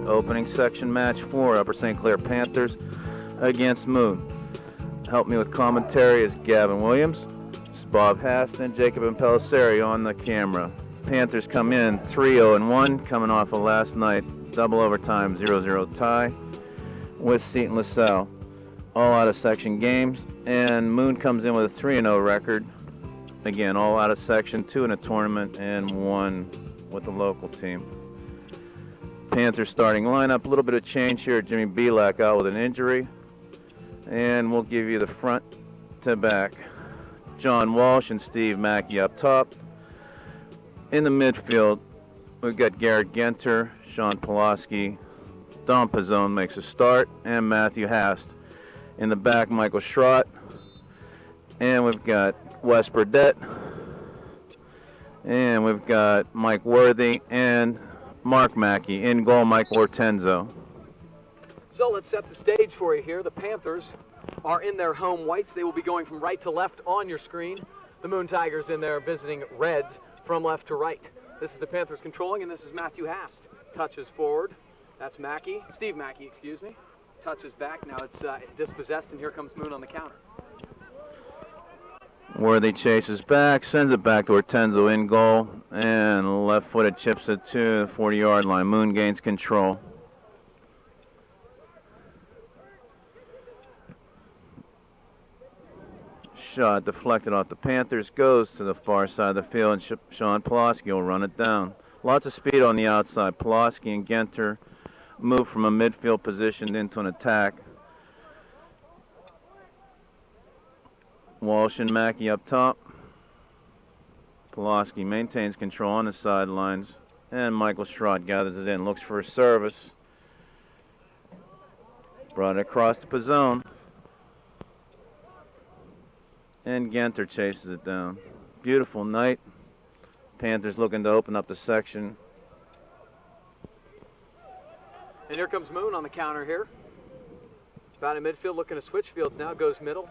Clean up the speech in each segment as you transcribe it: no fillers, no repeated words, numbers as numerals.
opening section match 4, Upper St. Clair Panthers against Moon. Help me with commentary is Gavin Williams, Bob Haston, Jacob Impellisseri on the camera. Panthers come in 3-0-1, coming off of last night double overtime 0-0 tie with Seton LaSalle. All out of section games, and Moon comes in with a 3-0 record. Again, all out of section, 2 in a tournament and 1 with the local team. Panthers starting lineup, a little bit of change here. Jimmy Belak out with an injury, and we'll give you the front to back. John Walsh and Steve Mackey up top. In the midfield, we've got Garrett Genter, Sean Pulaski, Don Pizzone makes a start, and Matthew Hast. In the back, Michael Schrott, and we've got Wes Burdett, and we've got Mike Worthy and Mark Mackey. In goal, Mike Ortenzo. So let's set the stage for you here. The Panthers are in their home whites. They will be going from right to left on your screen. The Moon Tigers in there visiting reds from left to right. This is the Panthers controlling, and this is Matthew Hast. Touches forward. That's Mackey. Steve Mackey, excuse me. Touches back. Now it's dispossessed, and here comes Moon on the counter. Worthy chases back, sends it back to Ortenzo in goal, and left-footed chips it to the 40-yard line. Moon gains control. Shot deflected off the Panthers, goes to the far side of the field, and Sean Pulaski will run it down. Lots of speed on the outside. Pulaski and Genter move from a midfield position into an attack. Walsh and Mackey up top. Pulaski maintains control on the sidelines, and Michael Schrott gathers it in, looks for a service. Brought it across to Pizzone. And Genter chases it down. Beautiful night. Panthers looking to open up the section. And here comes Moon on the counter here. Found in midfield, looking to switch fields now, goes middle.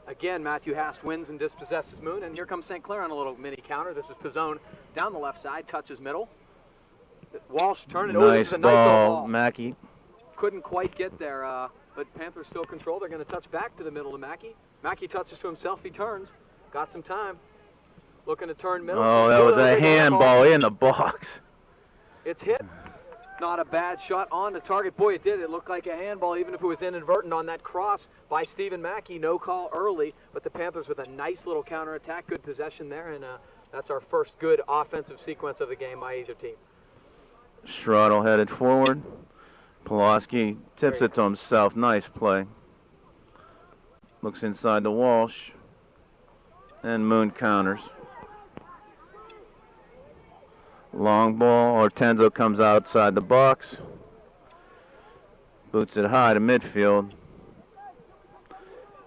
Again, Matthew Hast wins and dispossesses Moon, and here comes St. Clair on a little mini counter. This is Pizzone down the left side, touches middle. Walsh turning. Oh, this is a nice little ball. Mackey. Couldn't quite get there, but Panthers still control. They're going to touch back to the middle to Mackey. Mackey touches to himself, he turns. Got some time. Looking to turn middle. Oh, that was a handball in the box. It's hit. Not a bad shot on the target. Boy, it did. It looked like a handball, even if it was inadvertent on that cross by Stephen Mackey. No call early, but the Panthers with a nice little counterattack. Good possession there, and that's our first good offensive sequence of the game by either team. Schroddle headed forward. Pulaski tips it to himself. Nice play. Looks inside the Walsh. And Moon counters. Long ball. Ortenzo comes outside the box. Boots it high to midfield.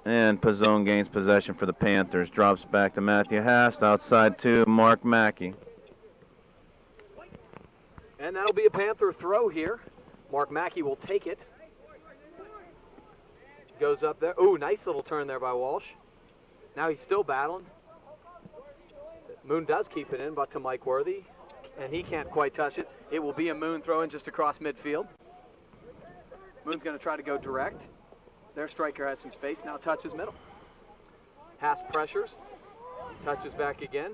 And Pizzone gains possession for the Panthers. Drops back to Matthew Hast. Outside to Mark Mackey. And that'll be a Panther throw here. Mark Mackey will take it. Goes up there. Ooh, nice little turn there by Walsh. Now he's still battling. Moon does keep it in, but to Mike Worthy. And he can't quite touch it. It will be a Moon throw in just across midfield. Moon's going to try to go direct. Their striker has some space. Now touches middle. Hast pressures. Touches back again.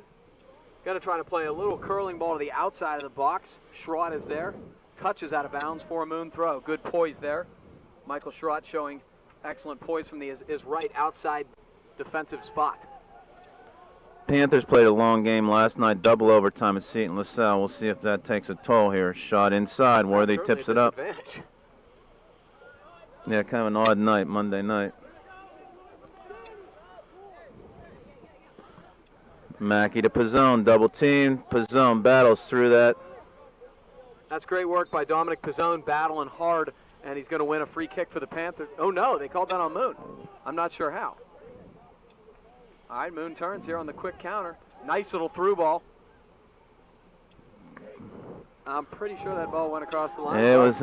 Going to try to play a little curling ball to the outside of the box. Schrott is there. Touches out of bounds for a Moon throw. Good poise there. Michael Schrott showing excellent poise from his right outside defensive spot. Panthers played a long game last night, double overtime at Seton LaSalle. We'll see if that takes a toll here. Shot inside, Worthy tips it up. Yeah, kind of an odd night, Monday night. Mackey to Pizzone, double team. Pizzone battles through that. That's great work by Dominic Pizzone, battling hard, and he's going to win a free kick for the Panthers. Oh no, they called that on Moon. I'm not sure how. All right, Moon turns here on the quick counter. Nice little through ball. I'm pretty sure that ball went across the line. It was.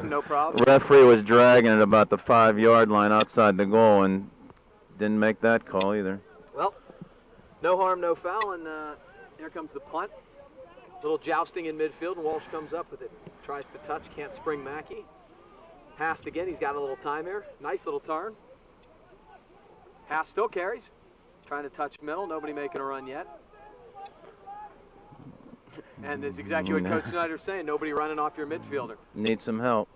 No problem. Referee was dragging it about the 5-yard line outside the goal and didn't make that call either. Well, no harm, no foul, and here comes the punt. Little jousting in midfield, and Walsh comes up with it. Tries to touch, can't spring Mackey. Hast again, he's got a little time here. Nice little turn. Hast still carries. Trying to touch middle, nobody making a run yet. And that's exactly what Coach Snyder's saying, nobody running off your midfielder. Need some help.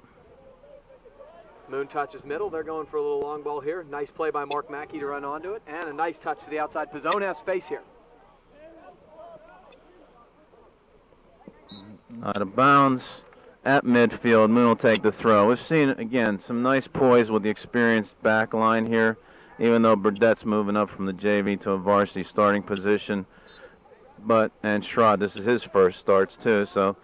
Moon touches middle, they're going for a little long ball here. Nice play by Mark Mackey to run onto it, and a nice touch to the outside. Pizzone has space here. Out of bounds at midfield. Moon will take the throw. We've seen, again, some nice poise with the experienced back line here, even though Burdett's moving up from the JV to a varsity starting position. And Schrod, this is his first starts too, so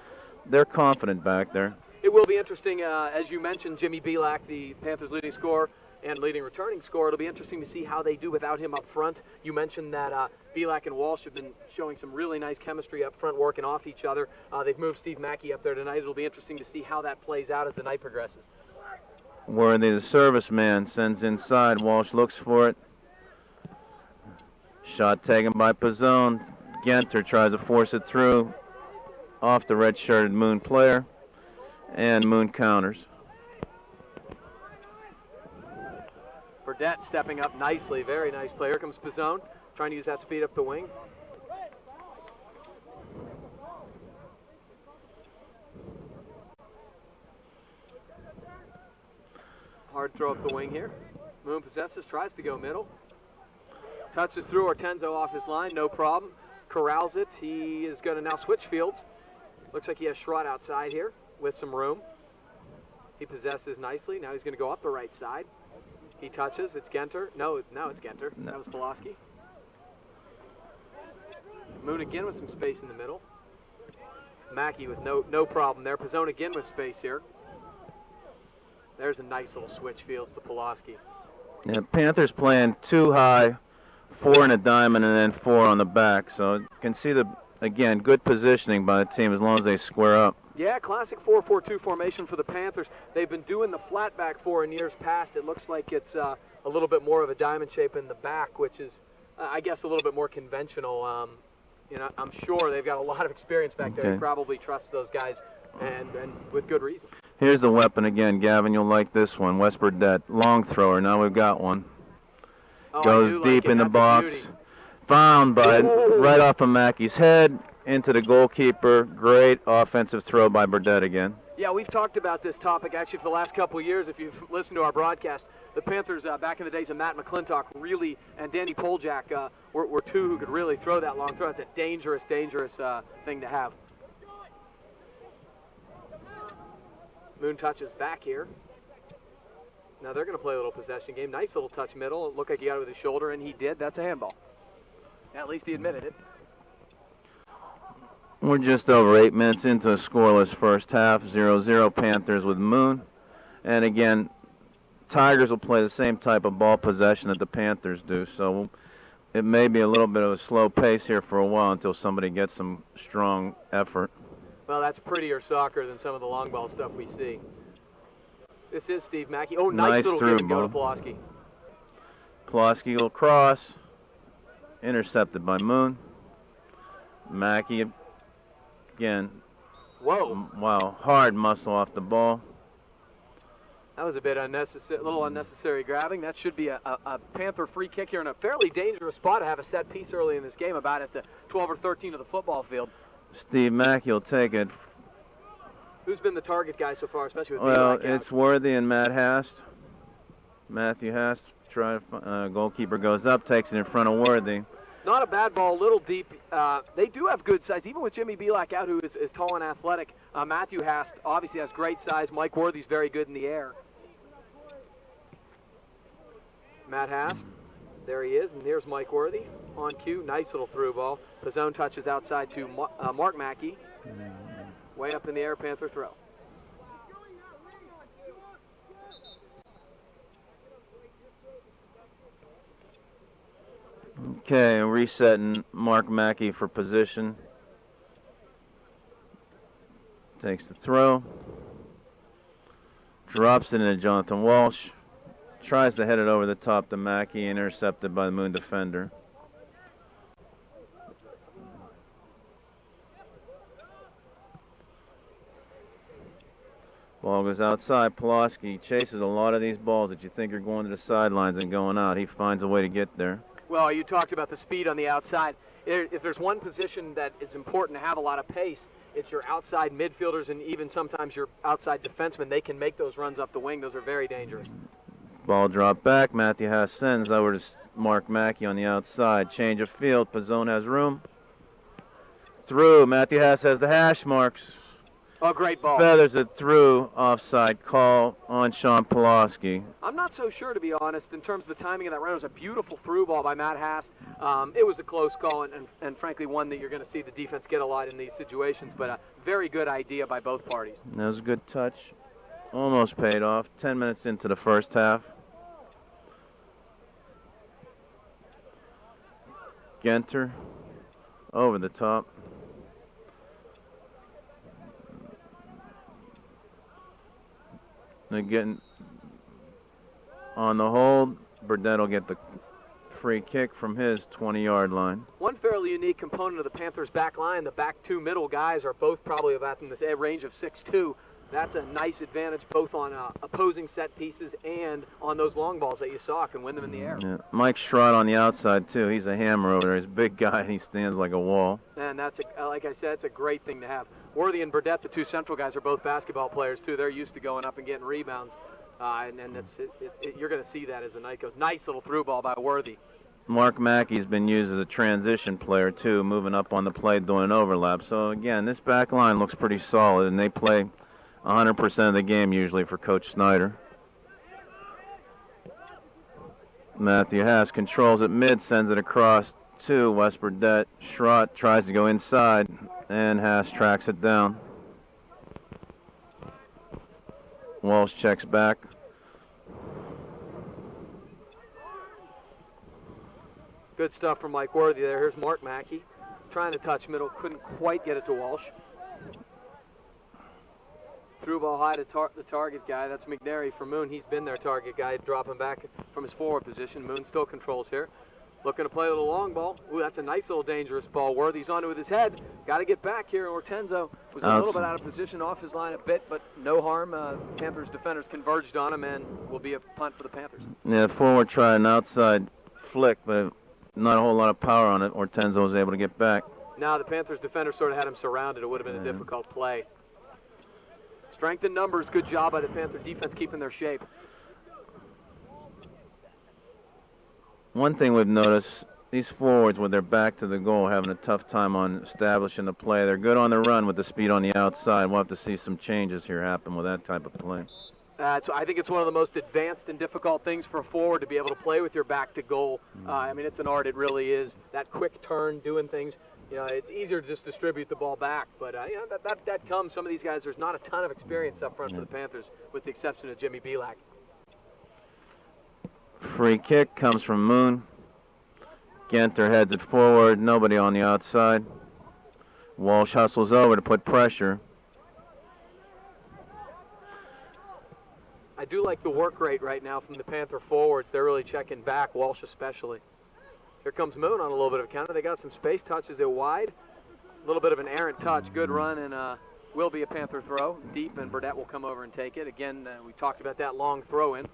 they're confident back there. It will be interesting, as you mentioned, Jimmy Belak, the Panthers' leading scorer and leading returning scorer. It'll be interesting to see how they do without him up front. You mentioned that Belak and Walsh have been showing some really nice chemistry up front, working off each other. They've moved Steve Mackey up there tonight. It'll be interesting to see how that plays out as the night progresses. Worthy, the serviceman, sends inside. Walsh looks for it. Shot taken by Pizzone. Genter tries to force it through off the red-shirted Moon player, and Moon counters. Burdett stepping up nicely, very nice play. Here comes Pizzone, trying to use that speed up the wing. Hard throw up the wing here. Moon possesses, tries to go middle. Touches through Ortenzo off his line, no problem. Corrals it. He is going to now switch fields. Looks like he has Schrod outside here with some room. He possesses nicely. Now he's going to go up the right side. He touches. It's Genter. No, now it's Genter. No. That was Pulaski. Moon again with some space in the middle. Mackey with no problem there. Pizzone again with space here. There's a nice little switch fields to Pulaski. Yeah, Panthers playing 2 high, 4 in a diamond, and then 4 on the back. So you can see again, good positioning by the team as long as they square up. Yeah, classic 4-4-2 formation for the Panthers. They've been doing the flat back 4 in years past. It looks like it's a little bit more of a diamond shape in the back, which is, I guess, a little bit more conventional. I'm sure they've got a lot of experience back there. They probably trust those guys, and with good reason. Here's the weapon again, Gavin. You'll like this one. Wes Burdett, long thrower. Now we've got one. Oh, goes deep in the box. Found by right off of Mackey's head into the goalkeeper. Great offensive throw by Burdett again. Yeah, we've talked about this topic actually for the last couple of years. If you've listened to our broadcast, the Panthers back in the days of Matt McClintock really, and Danny Poljak were two who could really throw that long throw. It's a dangerous thing to have. Moon touches back here. Now they're going to play a little possession game. Nice little touch middle. It looked like he got it with his shoulder, and he did. That's a handball. At least he admitted it. We're just over 8 minutes into a scoreless first half. 0-0 Panthers with Moon. And again, Tigers will play the same type of ball possession that the Panthers do. So it may be a little bit of a slow pace here for a while until somebody gets some strong effort. Well, that's prettier soccer than some of the long ball stuff we see. This is Steve Mackey. Oh, nice little give and go to Pulaski. Pulaski will cross. Intercepted by Moon. Mackey again. Whoa. Wow, hard muscle off the ball. That was a bit unnecessary, a little unnecessary grabbing. That should be a Panther free kick here in a fairly dangerous spot to have a set piece early in this game, about at the 12 or 13 of the football field. Steve Mackey will take it. Who's been the target guy so far, especially with Well, Belak out? it's Worthy and Matt Hast. Matthew Hast, goalkeeper goes up, takes it in front of Worthy. Not a bad ball, a little deep. They do have good size, even with Jimmy Belak out, who is tall and athletic. Matthew Hast obviously has great size. Mike Worthy's very good in the air. Matt Hast, there he is, and here's Mike Worthy on cue. Nice little through ball. Pizzone touches outside to Mark Mackey. Way up in the air, Panther throw. Okay, resetting Mark Mackey for position. Takes the throw. Drops it into Jonathan Walsh. Tries to head it over the top to Mackey, intercepted by the Moon defender. Ball goes outside. Pulaski chases a lot of these balls that you think are going to the sidelines and going out. He finds a way to get there. Well, you talked about the speed on the outside. If there's one position that is important to have a lot of pace, it's your outside midfielders and even sometimes your outside defensemen. They can make those runs up the wing. Those are very dangerous. Ball dropped back. Matthew Haas sends over to Mark Mackey on the outside. Change of field. Pizzone has room. Through. Matthew Haas has the hash marks. Oh, great ball. Feathers it through. Offside call on Sean Pulaski. I'm not so sure, to be honest, in terms of the timing of that run. It was a beautiful through ball by Matt Haas. It was a close call and frankly, one that you're going to see the defense get a lot in these situations, but a very good idea by both parties. That was a good touch. Almost paid off. 10 minutes into the first half. Genter over the top. They're getting on the hold. Burdett will get the free kick from his 20-yard line. One fairly unique component of the Panthers' back line, the back two middle guys are both probably about in the range of 6'2". That's a nice advantage both on opposing set pieces and on those long balls that you saw. Can win them in the air. Yeah. Mike Schrott on the outside, too. He's a hammer over there. He's a big guy, and he stands like a wall. And that's, like I said, it's a great thing to have. Worthy and Burdett, the two central guys, are both basketball players, too. They're used to going up and getting rebounds. And you're going to see that as the night goes. Nice little through ball by Worthy. Mark Mackey's been used as a transition player, too, moving up on the play, doing an overlap. So, again, this back line looks pretty solid, and they play 100% of the game usually for Coach Snyder. Matthew Haas controls it mid, sends it across to Wes Burdett. Schrott tries to go inside, and Haas tracks it down. Walsh checks back. Good stuff from Mike Worthy there. Here's Mark Mackey trying to touch middle, couldn't quite get it to Walsh. Through ball high to the target guy. That's McNary for Moon. He's been their target guy, dropping back from his forward position. Moon still controls here. Looking to play a little long ball. Ooh, that's a nice little dangerous ball. Worthy's on it with his head. Got to get back here. Ortenzo was a little bit out of position, off his line a bit, but no harm. Panthers defenders converged on him, and will be a punt for the Panthers. Yeah, forward tried an outside flick, but not a whole lot of power on it. Ortenzo was able to get back. Now the Panthers defenders sort of had him surrounded. It would have been a difficult play. Strength in numbers, good job by the Panther defense keeping their shape. One thing we've noticed, these forwards with their back to the goal having a tough time on establishing the play. They're good on the run with the speed on the outside. We'll have to see some changes here happen with that type of play. So I think it's one of the most advanced and difficult things for a forward to be able to play with your back to goal. I mean, it's an art, it really is. That quick turn, doing things. You know, it's easier to just distribute the ball back, but you know, that comes. Some of these guys, there's not a ton of experience up front for the Panthers, with the exception of Jimmy Belak. Free kick comes from Moon. Genter heads it forward. Nobody on the outside. Walsh hustles over to put pressure. I do like the work rate right now from the Panther forwards. They're really checking back, Walsh especially. Here comes Moon on a little bit of a counter. They got some space, touches it wide. A little bit of an errant touch, good run, and will be a Panther throw. Deep, and Burdett will come over and take it. Again, we talked about that long throw in.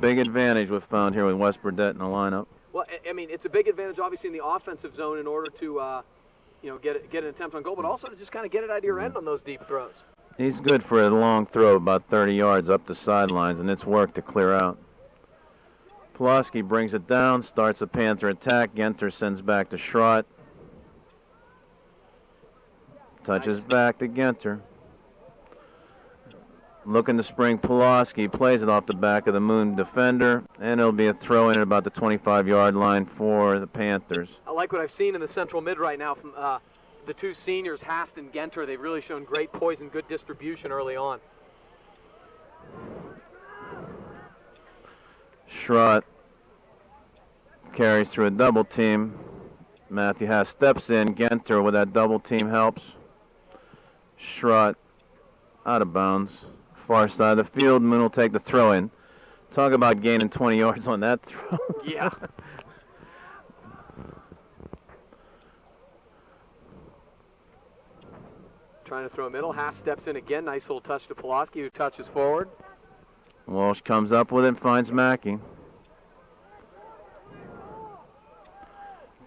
Big advantage we've found here with Wes Burdett in the lineup. Well, I mean, it's a big advantage, obviously, in the offensive zone in order to, you know, get an attempt on goal, but also to just kind of get it out of your end on those deep throws. He's good for a long throw, about 30 yards up the sidelines, and it's work to clear out. Pulaski brings it down, starts a Panther attack. Genter sends back to Schrott. Touches back to Genter. Looking to spring Pulaski, plays it off the back of the Moon defender, and it'll be a throw in at about the 25-yard line for the Panthers. I like what I've seen in the central mid right now from the two seniors, Hast and Genter. They've really shown great poise and good distribution early on. Schrott carries through a double team. Matthew Haas steps in. Genter with that double team helps. Schrott out of bounds. Far side of the field. Moon will take the throw in. Talk about gaining 20 yards on that throw. Yeah. trying to throw middle. Haas steps in again. Nice little touch to Pulaski, who touches forward. Walsh comes up with it, finds Mackey.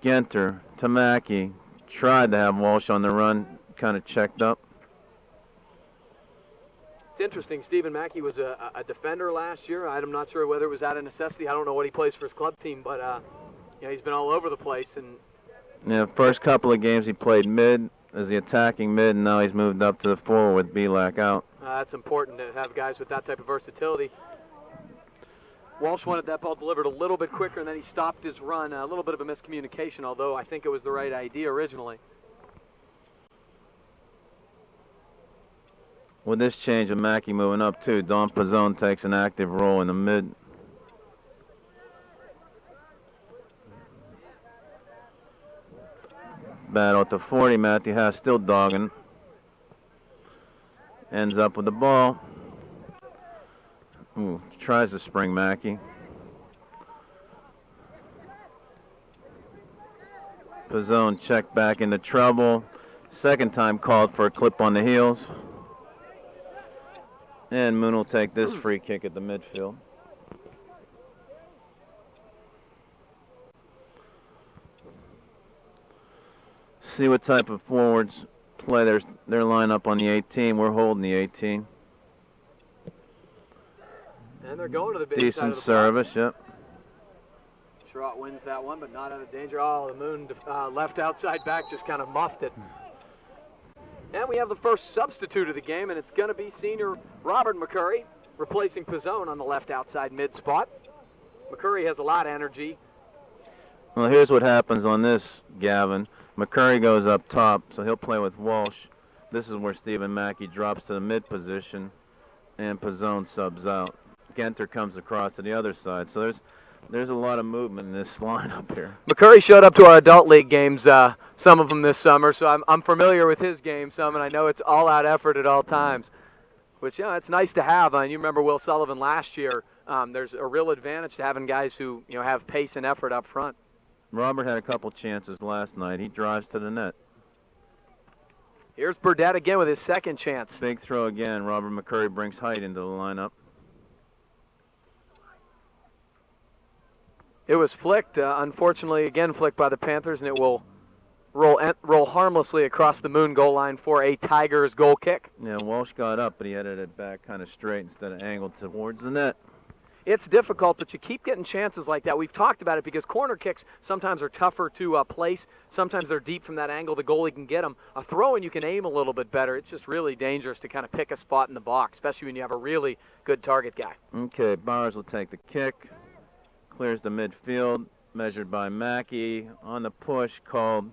Genter to Mackey. Tried to have Walsh on the run, kind of checked up. It's interesting. Stephen Mackey was a defender last year. I'm not sure whether it was out of necessity. I don't know what he plays for his club team, but he's been all over the place. And yeah, first couple of games he played mid as the attacking mid, and now he's moved up to the forward with Belak out. That's important to have guys with that type of versatility. Walsh wanted that ball delivered a little bit quicker, and then he stopped his run. A little bit of a miscommunication, although I think it was the right idea originally. With this change of Mackey moving up too, Don Pizzone takes an active role in the mid. Battle at the 40, Matthew Haas still dogging. Ends up with the ball. Ooh, tries to spring Mackey. Pizzone checked back into trouble. Second time called for a clip on the heels. And Moon will take this free kick at the midfield. See what type of forwards play their lineup on the 18. We're holding the 18. And they're going to the big Decent side of the service, box. yep. Schrott wins that one, but not out of danger. Oh, the Moon left outside back just kind of muffed it. And we have the first substitute of the game, and it's going to be senior Robert McCurry replacing Pizzone on the left outside mid spot. McCurry has a lot of energy. Well, here's what happens on this, Gavin. McCurry goes up top, so he'll play with Walsh. This is where Stephen Mackey drops to the mid position, and Pizzone subs out. Genter comes across to the other side, so there's a lot of movement in this lineup here. McCurry showed up to our adult league games, some of them this summer, so I'm familiar with his game some, and I know it's all-out effort at all times, which, it's nice to have. And you remember Will Sullivan last year. There's a real advantage to having guys who have pace and effort up front. Robert had a couple chances last night. He drives to the net. Here's Burdett again with his second chance. Big throw again. Robert McCurry brings height into the lineup. It was flicked, unfortunately, again flicked by the Panthers, and it will roll harmlessly across the Moon goal line for a Tigers goal kick. Yeah, Walsh got up, but he headed it back kind of straight instead of angled towards the net. It's difficult, but you keep getting chances like that. We've talked about it because corner kicks sometimes are tougher to place. Sometimes they're deep from that angle the goalie can get them. A throw-in, you can aim a little bit better. It's just really dangerous to kind of pick a spot in the box, especially when you have a really good target guy. Okay, Bowers will take the kick. Clears the midfield, measured by Mackey. On the push, called.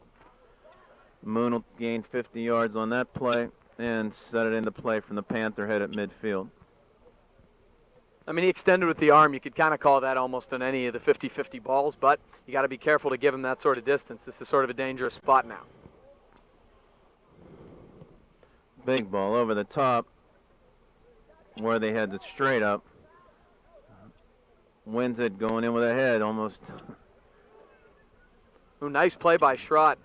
Moon will gain 50 yards on that play and set it into play from the Panther head at midfield. I mean, he extended with the arm. You could kind of call that almost on any of the 50-50 balls, but you got to be careful to give him that sort of distance. This is sort of a dangerous spot now. Big ball over the top where they head it straight up. Wins it going in with a head almost. Ooh, nice play by Schrott.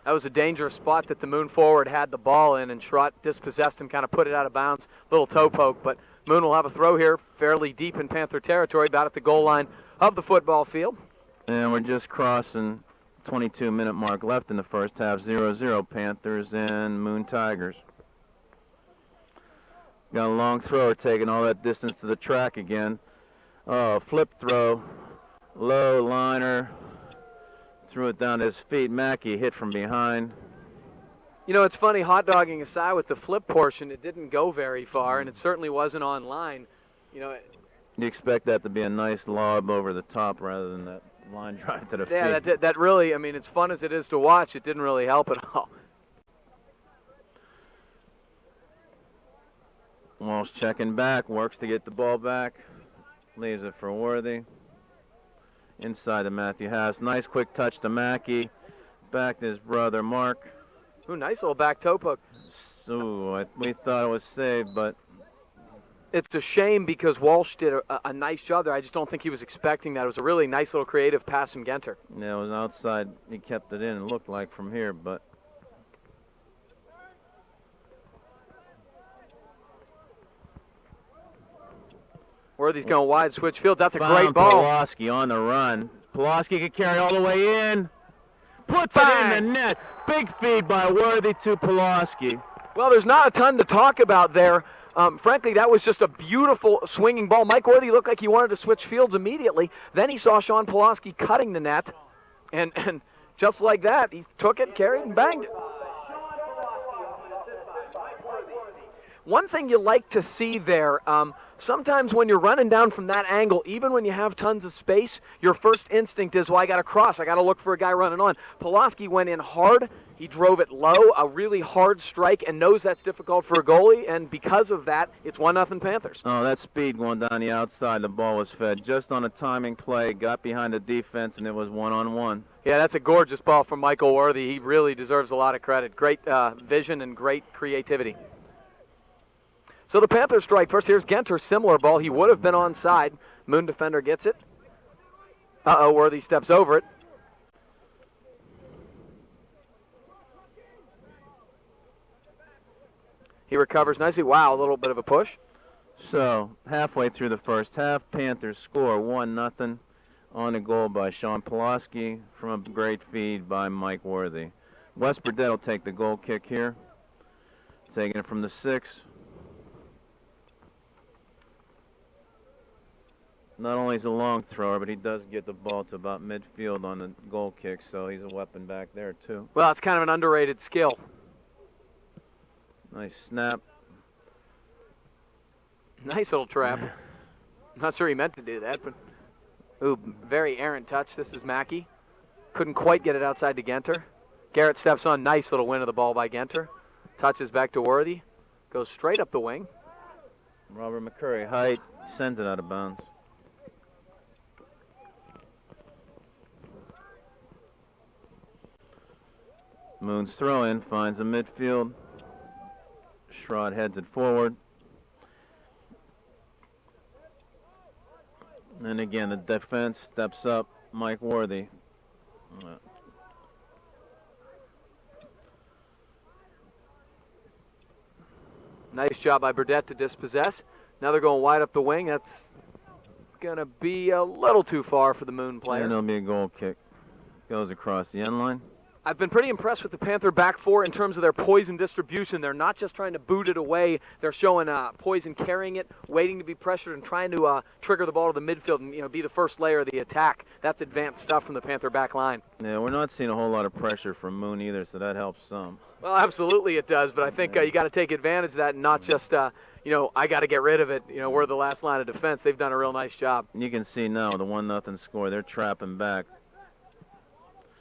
That was a dangerous spot that the Moon forward had the ball in, and Schrott dispossessed him, kind of put it out of bounds. Little toe poke, but Moon will have a throw here fairly deep in Panther territory, about at the goal line of the football field. And we're just crossing 22-minute mark left in the first half. 0-0 Panthers and Moon Tigers. Got a long thrower taking all that distance to the track again. Oh, flip throw, low liner, threw it down to his feet. Mackey hit from behind. You know, it's funny, hot dogging aside with the flip portion, it didn't go very far, and it certainly wasn't on line. You know, You expect that to be a nice lob over the top rather than that line drive to the feet. yeah, that really, I mean, as fun as it is to watch, it didn't really help at all. Walsh checking back, works to get the ball back. Leaves it for Worthy. Inside to Matthew Haas. Nice quick touch to Mackey. Back to his brother Mark. Ooh, nice little back toe poke. So we thought it was saved, but It's a shame because Walsh did a nice job there. I just don't think he was expecting that. It was a really nice little creative pass from Genter. yeah, it was outside. He kept it in. It looked like from here, but Worthy's going wide, switch fields. That's a Found great ball. Pulaski on the run. Pulaski could carry all the way in. Puts it in the net. Big feed by Worthy to Pulaski. Well, there's not a ton to talk about there. Frankly, that was just a beautiful swinging ball. Mike Worthy looked like he wanted to switch fields immediately. Then he saw Sean Pulaski cutting the net. And just like that, he took it, carried, and banged it. One thing you like to see there, sometimes when you're running down from that angle, even when you have tons of space, your first instinct is, well, I got to cross. I got to look for a guy running on. Pulaski went in hard. He drove it low, a really hard strike, and knows that's difficult for a goalie, and because of that, it's 1-0 Panthers. Oh, that speed going down the outside, the ball was fed just on a timing play, got behind the defense, and it was one-on-one. Yeah, that's a gorgeous ball from Michael Worthy. He really deserves a lot of credit. Great vision and great creativity. So the Panthers strike first. Here's Genter, similar ball. He would have been onside. Moon defender gets it. Worthy steps over it. He recovers nicely. Wow, a little bit of a push. So, halfway through the first half, Panthers score 1-0 on a goal by Sean Pulaski from a great feed by Mike Worthy. Wes Burdett will take the goal kick here. Taking it from the 6. Not only is he a long thrower, but he does get the ball to about midfield on the goal kick, so he's a weapon back there too. Well, it's kind of an underrated skill. Nice snap. Nice little trap. I'm not sure he meant to do that, but ooh, very errant touch. This is Mackey. Couldn't quite get it outside to Genter. Garrett steps on. Nice little win of the ball by Genter. Touches back to Worthy. Goes straight up the wing. Robert McCurry, height, sends it out of bounds. Moon's throw in, finds the midfield. Schrod heads it forward. And again, the defense steps up. Mike Worthy. Nice job by Burdett to dispossess. Now they're going wide up the wing. That's going to be a little too far for the Moon player. And it'll be a goal kick. Goes across the end line. I've been pretty impressed with the Panther back four in terms of their poise and distribution. They're not just trying to boot it away. They're showing poise and carrying it, waiting to be pressured, and trying to trigger the ball to the midfield and be the first layer of the attack. That's advanced stuff from the Panther back line. Yeah, we're not seeing a whole lot of pressure from Moon either, so that helps some. Well, absolutely it does, but I think you got to take advantage of that and not just, I got to get rid of it. We're the last line of defense. They've done a real nice job. You can see now the 1-0 score. They're trapping back.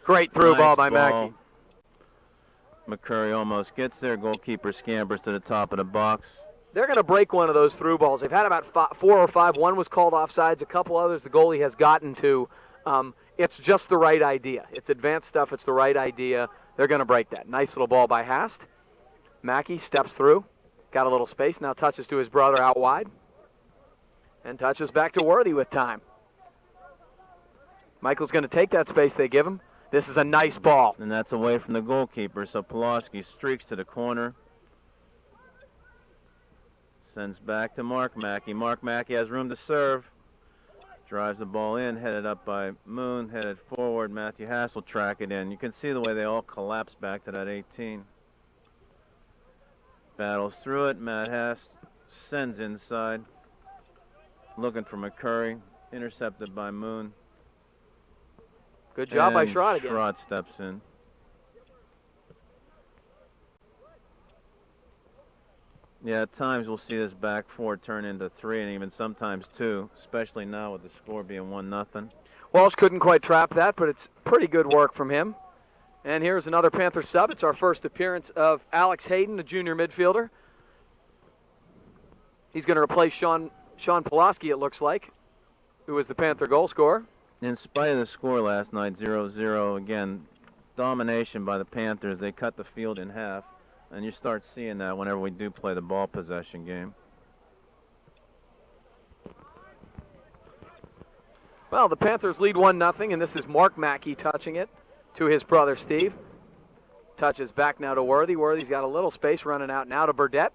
Great through Nice ball by ball. Mackey. McCurry almost gets there. Goalkeeper scampers to the top of the box. They're going to break one of those through balls. They've had about 4 or 5. One was called offsides. A couple others the goalie has gotten to. It's just the right idea. It's advanced stuff. It's the right idea. They're going to break that. Nice little ball by Hast. Mackey steps through. Got a little space. Now touches to his brother out wide. And touches back to Worthy with time. Michael's going to take that space they give him. This is a nice ball. And that's away from the goalkeeper, so Pulaski streaks to the corner. Sends back to Mark Mackey. Mark Mackey has room to serve. Drives the ball in, headed up by Moon, headed forward. Matthew Hass will track it in. You can see the way they all collapse back to that 18. Battles through it. Matt Hass sends inside. Looking for McCurry. Intercepted by Moon. Good job by And Schrod again. Schrod steps in. Yeah, at times we'll see this back four turn into 3 and even sometimes 2, especially now with the score being 1-0. Walsh couldn't quite trap that, but it's pretty good work from him. And here's another Panther sub. It's our first appearance of Alex Hayden, the junior midfielder. He's going to replace Sean Pulaski, it looks like, who was the Panther goal scorer. In spite of the score last night, 0-0, again, domination by the Panthers. They cut the field in half, and you start seeing that whenever we do play the ball possession game. Well, the Panthers lead 1-0, and this is Mark Mackey touching it to his brother Steve. Touches back now to Worthy. Worthy's got a little space running out now to Burdett.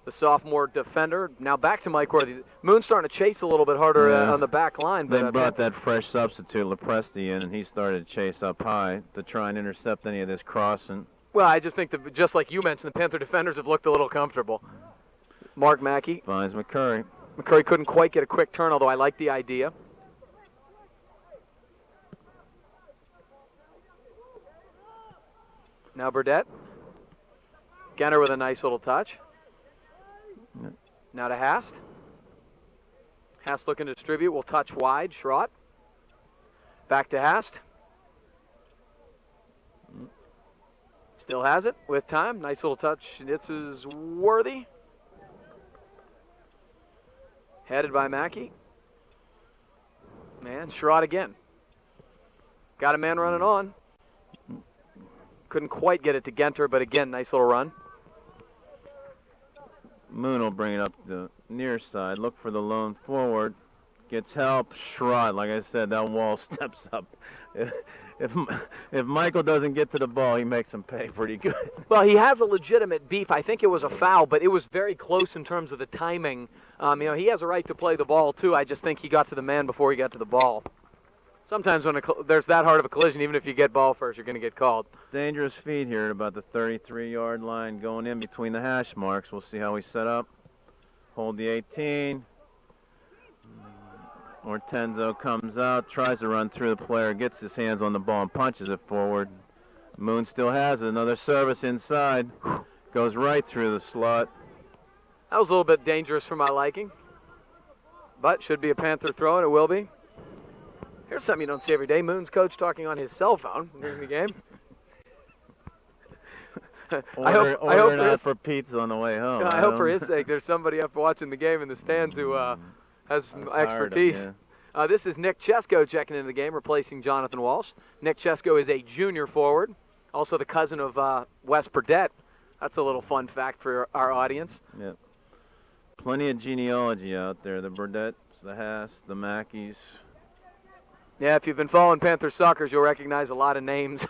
the sophomore defender. Now back to Mike Worthy. Moon's starting to chase a little bit harder on the back line. They But brought that fresh substitute, Lepresti, in, and he started to chase up high to try and intercept any of this crossing. well, I just think that, just like you mentioned, the Panther defenders have looked a little comfortable. Mark Mackey. Finds McCurry. McCurry couldn't quite get a quick turn, although I like the idea. Now Burdett. Genner with a nice little touch. Yep. Now to Hast. Hast looking to distribute. Will touch wide. Schrott. Back to Hast. Still has it with time. Nice little touch. This is Worthy. Headed by Mackey. Man, Schrott again. Got a man running on. Couldn't quite get it to Genter, but again, nice little run. Moon will bring it up the near side. Look for the lone forward. Gets help. Schrott, like I said, that wall steps up. If Michael doesn't get to the ball, he makes him pay pretty good. Well, he has a legitimate beef. I think it was a foul, but it was very close in terms of the timing. He has a right to play the ball, too. I just think he got to the man before he got to the ball. Sometimes when there's that hard of a collision, even if you get ball first, you're going to get called. Dangerous feed here at about the 33-yard line, going in between the hash marks. We'll see how we set up. Hold the 18. Ortenzo comes out, tries to run through the player, gets his hands on the ball and punches it forward. Moon still has it. Another service inside. Goes right through the slot. That was a little bit dangerous for my liking. But should be a Panther throw, and it will be. Here's something you don't see every day. Moon's coach talking on his cell phone during the game. I hope for pizza on the way home. I hope for his sake there's somebody up watching the game in the stands who has some expertise. This is Nick Chesko checking into the game, replacing Jonathan Walsh. Nick Chesko is a junior forward, also the cousin of Wes Burdett. That's a little fun fact for our audience. Yep. Plenty of genealogy out there. The Burdetts, the Haas, the Mackeys. Yeah, if you've been following Panther Suckers, you'll recognize a lot of names.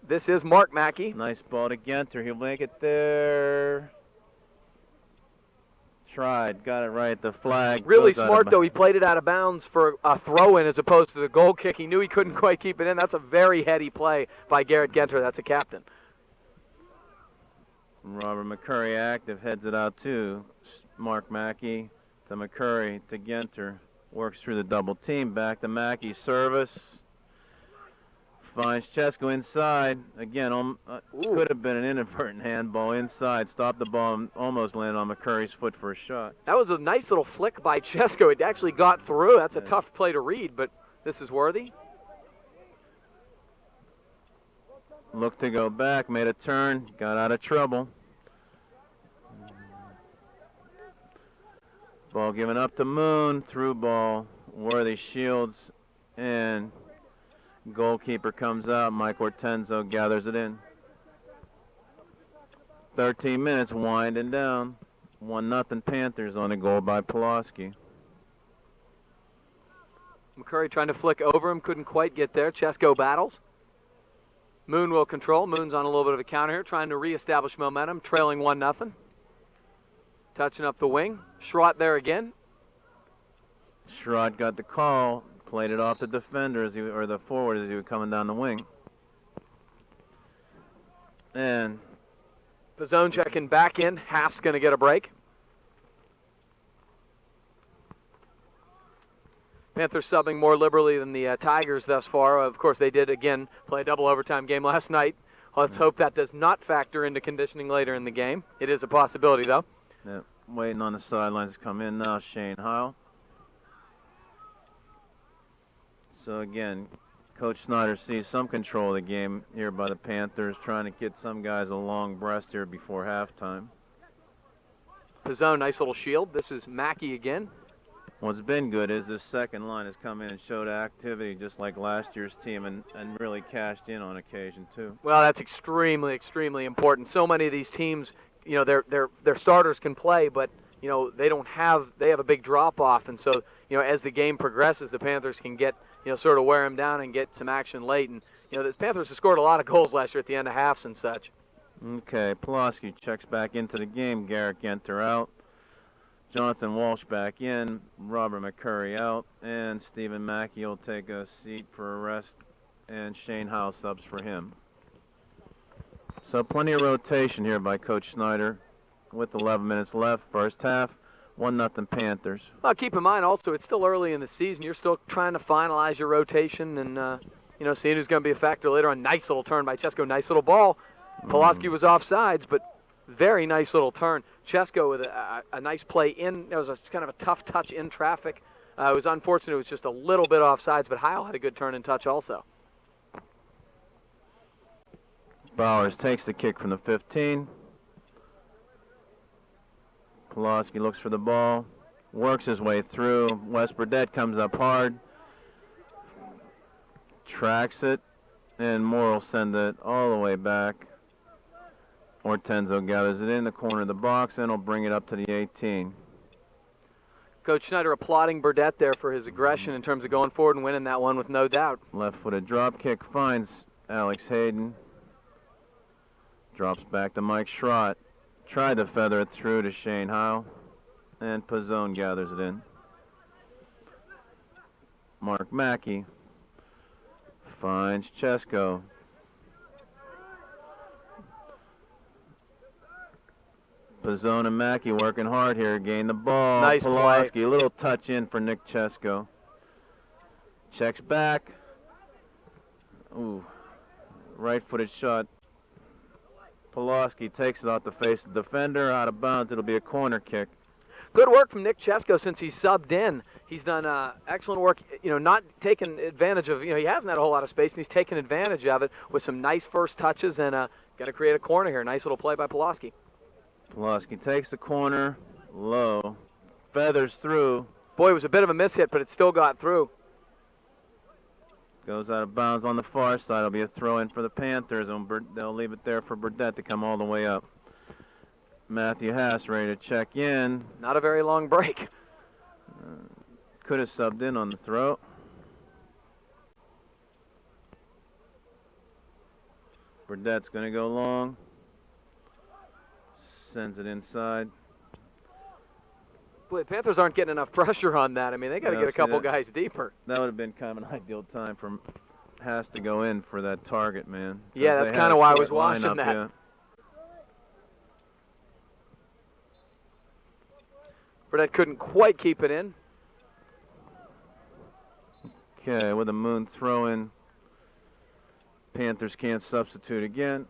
This is Mark Mackey. Nice ball to Genter. He'll make it there. Tried. Got it right. The flag. Really smart, though. He played it out of bounds for a throw-in as opposed to the goal kick. He knew he couldn't quite keep it in. That's a very heady play by Garrett Genter. That's a captain. Robert McCurry active. Heads it out to Mark Mackey to McCurry to Genter. Works through the double team. Back to Mackey. Service. Finds Chesko inside. Again, could have been an inadvertent handball inside. Stopped the ball and almost landed on McCurry's foot for a shot. That was a nice little flick by Chesko. It actually got through. That's a tough play to read, but this is Worthy. Looked to go back. Made a turn. Got out of trouble. Ball given up to Moon. Through ball. Worthy shields. And goalkeeper comes out. Mike Ortenzo gathers it in. 13 minutes winding down. 1-0 Panthers on a goal by Pulaski. McCurry trying to flick over him. Couldn't quite get there. Chesko battles. Moon will control. Moon's on a little bit of a counter here. Trying to reestablish momentum. Trailing 1-0. Touching up the wing. Schrott there again. Schrott got the call. Played it off the defender or the forward as he was coming down the wing. And Pizzone checking back in. Haas going to get a break. Panthers subbing more liberally than the Tigers thus far. Of course, they did, again, play a double overtime game last night. Let's hope that does not factor into conditioning later in the game. It is a possibility, though. Yeah, waiting on the sidelines to come in now, Shane Heil. So again, Coach Snyder sees some control of the game here by the Panthers, trying to get some guys a long breast here before halftime. Pizzone, nice little shield. This is Mackey again. What's been good is this second line has come in and showed activity just like last year's team and really cashed in on occasion too. Well, that's extremely, extremely important. So many of these teams, their starters can play, but they have a big drop off, and so as the game progresses, the Panthers can get sort of wear them down and get some action late. And the Panthers have scored a lot of goals last year at the end of halves and such. Okay, Pulaski checks back into the game. Garrett Genter out. Jonathan Walsh back in. Robert McCurry out. And Stephen Mackey will take a seat for a rest. And Shane Howe subs for him. So plenty of rotation here by Coach Snyder with 11 minutes left. First half, 1-0 Panthers. Well, keep in mind also it's still early in the season. You're still trying to finalize your rotation and, seeing who's going to be a factor later on. Nice little turn by Chesko. Nice little ball. Pulaski was offsides, but very nice little turn. Chesko with a nice play in. It was kind of a tough touch in traffic. It was unfortunate. It was just a little bit offsides, but Heil had a good turn and touch also. Bowers takes the kick from the 15. Pulaski looks for the ball, works his way through. Wes Burdett comes up hard, tracks it, and Moore will send it all the way back. Ortenzo gathers it in the corner of the box and will bring it up to the 18. Coach Schneider applauding Burdett there for his aggression in terms of going forward and winning that one with no doubt. Left-footed drop kick finds Alex Hayden. Drops back to Mike Schrott. Tried to feather it through to Shane Howe. And Pizzone gathers it in. Mark Mackey finds Chesko. Pizzone and Mackey working hard here. Gain the ball. Nice Pulaski, play. a little touch in for Nick Chesko. Checks back. Ooh. Right-footed shot. Pulaski takes it off the face of the defender, out of bounds. It'll be a corner kick. Good work from Nick Chesko since he's subbed in. He's done excellent work, not taking advantage of, he hasn't had a whole lot of space, and he's taken advantage of it with some nice first touches and got to create a corner here. Nice little play by Pulaski. Pulaski takes the corner, low, feathers through. Boy, it was a bit of a mishit, but it still got through. Goes out of bounds on the far side. It'll be a throw-in for the Panthers, and they'll leave it there for Burdett to come all the way up. Matthew Haas ready to check in. Not a very long break. Could have subbed in on the throw. Burdett's going to go long. Sends it inside. Boy, the Panthers aren't getting enough pressure on that. I mean, they got to get a couple guys deeper. That would have been kind of an ideal time for Haas to go in for that target, man. Yeah, that's kind of why I was watching that. Yeah. Burdett couldn't quite keep it in. Okay, with a Moon throw-in. Panthers can't substitute again.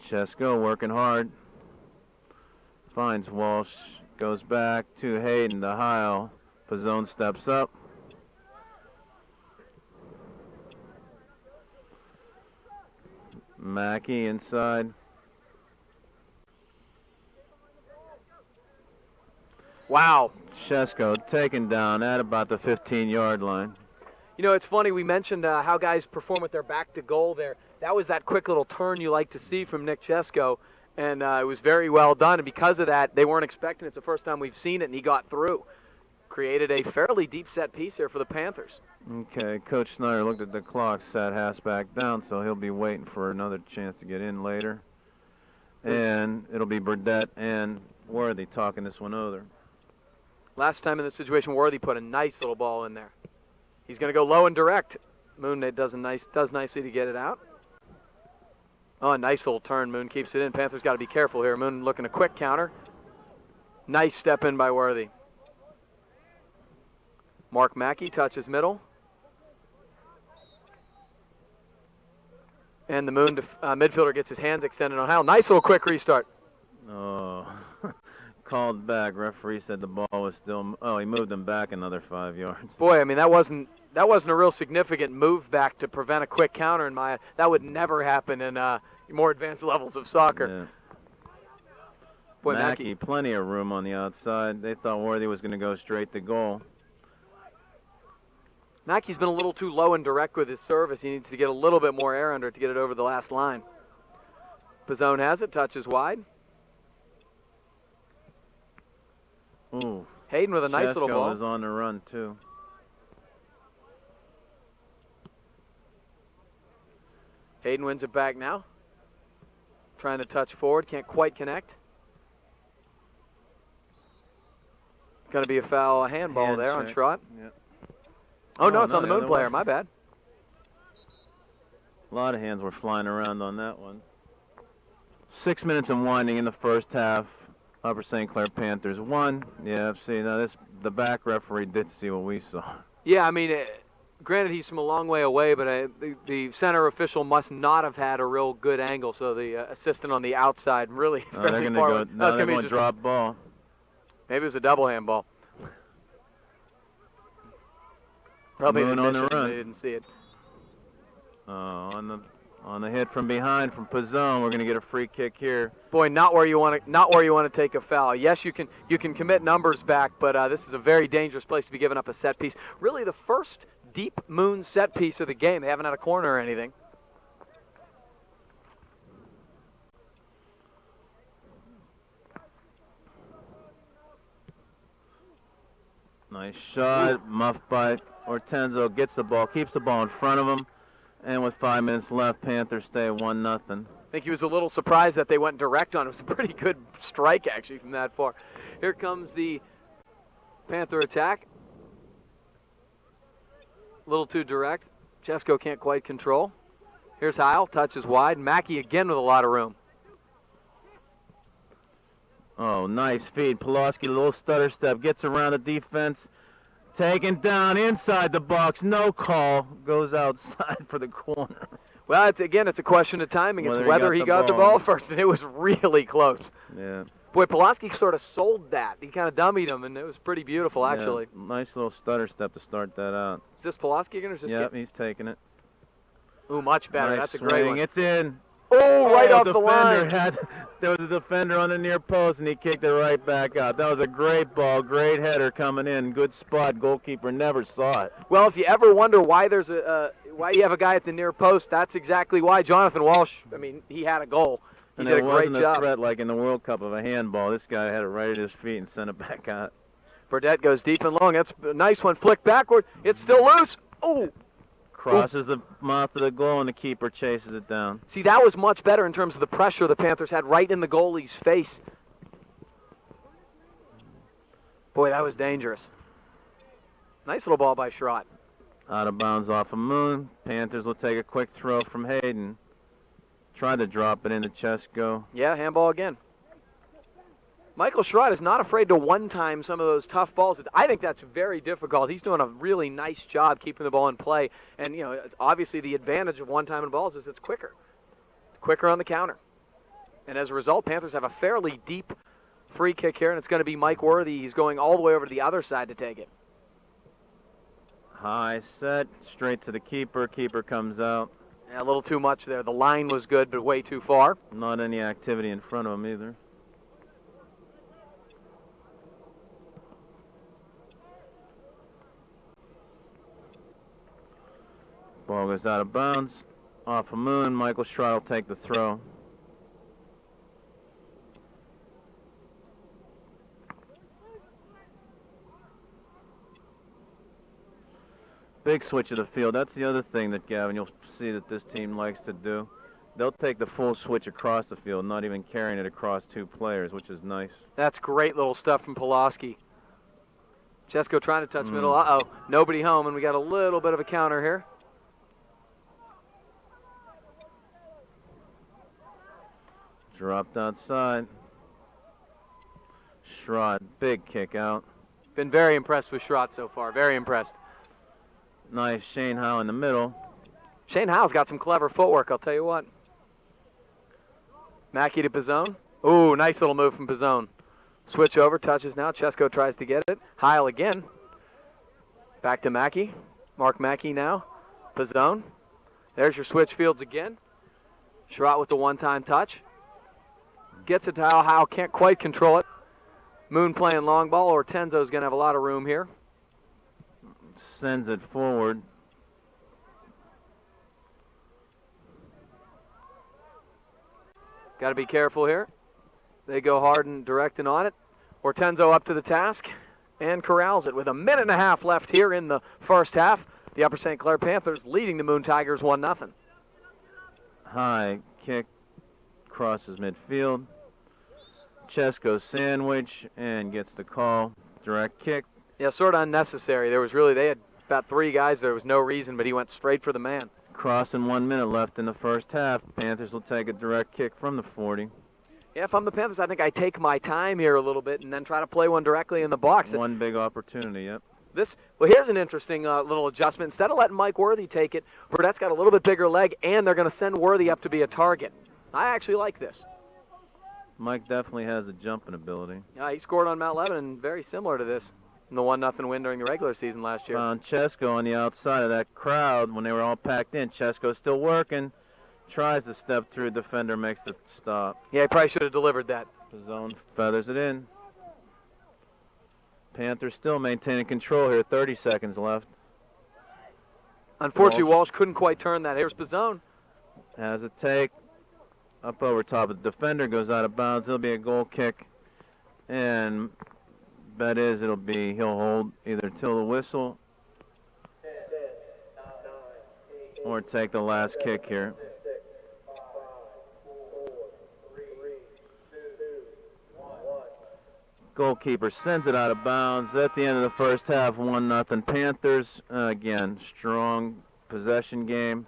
Chesko working hard. Finds Walsh. Goes back to Hayden to Heil. Pizzone steps up. Mackey inside. Wow. Chesko taken down at about the 15-yard line. It's funny, we mentioned how guys perform with their back to goal there. That was that quick little turn you like to see from Nick Chesko, and it was very well done. And because of that, they weren't expecting it. It's the first time we've seen it, and he got through. Created a fairly deep set piece here for the Panthers. Okay, Coach Snyder looked at the clock, sat Haas back down, so he'll be waiting for another chance to get in later. And it'll be Burdett and Worthy talking this one over. Last time in this situation, Worthy put a nice little ball in there. He's going to go low and direct. Moon does nicely to get it out. Oh, a nice little turn. Moon keeps it in. Panthers got to be careful here. Moon looking a quick counter. Nice step in by Worthy. Mark Mackey touches middle. And the Moon midfielder gets his hands extended on Heil. Nice little quick restart. Oh, called back. Referee said the ball was still. Oh, he moved him back another 5 yards. Boy, I mean that wasn't a real significant move back to prevent a quick counter. That would never happen in more advanced levels of soccer. Yeah. Boy, Mackey, plenty of room on the outside. They thought Worthy was going to go straight to goal. Mackey's been a little too low and direct with his service. He needs to get a little bit more air under it to get it over the last line. Pizzone has it, touches wide. Ooh. Hayden with a nice little ball. Chesko is on the run, too. Hayden wins it back now. Trying to touch forward, can't quite connect. Going to be a foul, a handball Hand there on check. Schrott. Yeah. Oh, no, it's no, on the the Moon other player. way. My bad. A lot of hands were flying around on that one. 6 minutes and winding in the first half. Upper St. Clair Panthers won. Yeah, see, now the back referee did see what we saw. Yeah, I mean, granted he's from a long way away, but the center official must not have had a real good angle, so the assistant on the outside really They're fairly going to far go. away. Now they're going to just- drop ball. Maybe it was a double handball. Probably Moon an on the admission, run. they didn't see it. On the hit from behind from Pizzone, we're going to get a free kick here. Boy, not where you want to take a foul. Yes, you can commit numbers back, but this is a very dangerous place to be giving up a set piece. Really, the first deep Moon set piece of the game. They haven't had a corner or anything. Nice shot, muffed by Ortenzo, gets the ball, keeps the ball in front of him, and with 5 minutes left, Panthers stay at 1-0. I think he was a little surprised that they went direct on it. It was a pretty good strike, actually, from that far. Here comes the Panther attack. A little too direct. Chesko can't quite control. Here's Heil, touches wide. Mackey again with a lot of room. Oh, nice feed. Pulaski, a little stutter step, gets around the defense, taken down inside the box, no call, goes outside for the corner. Well, it's a question of timing. It's whether he got the ball first, and it was really close. Yeah. Boy, Pulaski sort of sold that. He kind of dummied him, and it was pretty beautiful, actually. Yeah, nice little stutter step to start that out. Is this Pulaski again, or is this Yep, he's taking it. Ooh, much better. Nice That's a swing. great one. It's in. Oh, right off the line. There was a defender on the near post, and he kicked it right back out. That was a great ball, great header coming in. Good spot. Goalkeeper never saw it. Well, if you ever wonder why there's why you have a guy at the near post, that's exactly why. Jonathan Walsh, I mean, he had a goal. He did a great wasn't job. a threat like in the World Cup of a handball. This guy had it right at his feet and sent it back out. Burdette goes deep and long. That's a nice one. Flick backward. It's still loose. Oh. Crosses the mouth of the goal, and the keeper chases it down. See, that was much better in terms of the pressure the Panthers had right in the goalie's face. Boy, that was dangerous. Nice little ball by Schrott. Out of bounds off of Moon. Panthers will take a quick throw from Hayden. Tried to drop it into Chesko. Yeah, handball again. Michael Schrott is not afraid to one-time some of those tough balls. I think that's very difficult. He's doing a really nice job keeping the ball in play. And, you know, obviously the advantage of one-timing balls is it's quicker. It's quicker on the counter. And as a result, Panthers have a fairly deep free kick here, and it's going to be Mike Worthy. He's going all the way over to the other side to take it. High set, straight to the keeper. Keeper comes out. Yeah, a little too much there. The line was good, but way too far. Not any activity in front of him either. Ball goes out of bounds. Off of Moon. Michael Schrott will take the throw. Big switch of the field. That's the other thing that, Gavin, you'll see that this team likes to do. They'll take the full switch across the field, not even carrying it across two players, which is nice. That's great little stuff from Pulaski. Chesko trying to touch middle. Uh-oh, nobody home, and we got a little bit of a counter here. Dropped outside. Schrott, big kick out. Been very impressed with Schrott so far. Very impressed. Nice Shane Howe in the middle. Shane Howe's got some clever footwork, I'll tell you what. Mackey to Pizzone. Ooh, nice little move from Pizzone. Switch over, touches now. Chesko tries to get it. Heil again. Back to Mackey. Mark Mackey now. Pizzone. There's your switch fields again. Schrott with the one-time touch. Gets it to Heil. Heil can't quite control it. Moon playing long ball. Ortenzo's going to have a lot of room here. Sends it forward. Got to be careful here. They go hard and direct and on it. Ortenzo up to the task. and corrals it with a minute and a half left here in the first half. The Upper St. Clair Panthers leading the Moon Tigers 1-0. High kick crosses midfield. Chesko sandwich and gets the call. Direct kick. Yeah, sort of unnecessary. They had about 3 guys. There was no reason, but he went straight for the man. Crossing 1 minute left in the first half. Panthers will take a direct kick from the 40. Yeah, if I'm the Panthers, I think I take my time here a little bit and then try to play one directly in the box. One big opportunity, yep. Well, here's an interesting little adjustment. Instead of letting Mike Worthy take it, Burdett's got a little bit bigger leg, and they're going to send Worthy up to be a target. I actually like this. Mike definitely has a jumping ability. Yeah, he scored on Mount Lebanon, very similar to this in the 1-0 win during the regular season last year. Found Chesko on the outside of that crowd when they were all packed in. Chesko's still working. Tries to step through. Defender makes the stop. Yeah, he probably should have delivered that. Zone feathers it in. Panthers still maintaining control here. 30 seconds left. Unfortunately, Walsh couldn't quite turn that. Here's Pizzone. Has a take. Up over top of the defender. Goes out of bounds. It'll be a goal kick. And bet is he'll hold either till the whistle or take the last kick here. Goalkeeper sends it out of bounds at the end of the first half. 1-0 Panthers. Again, strong possession game.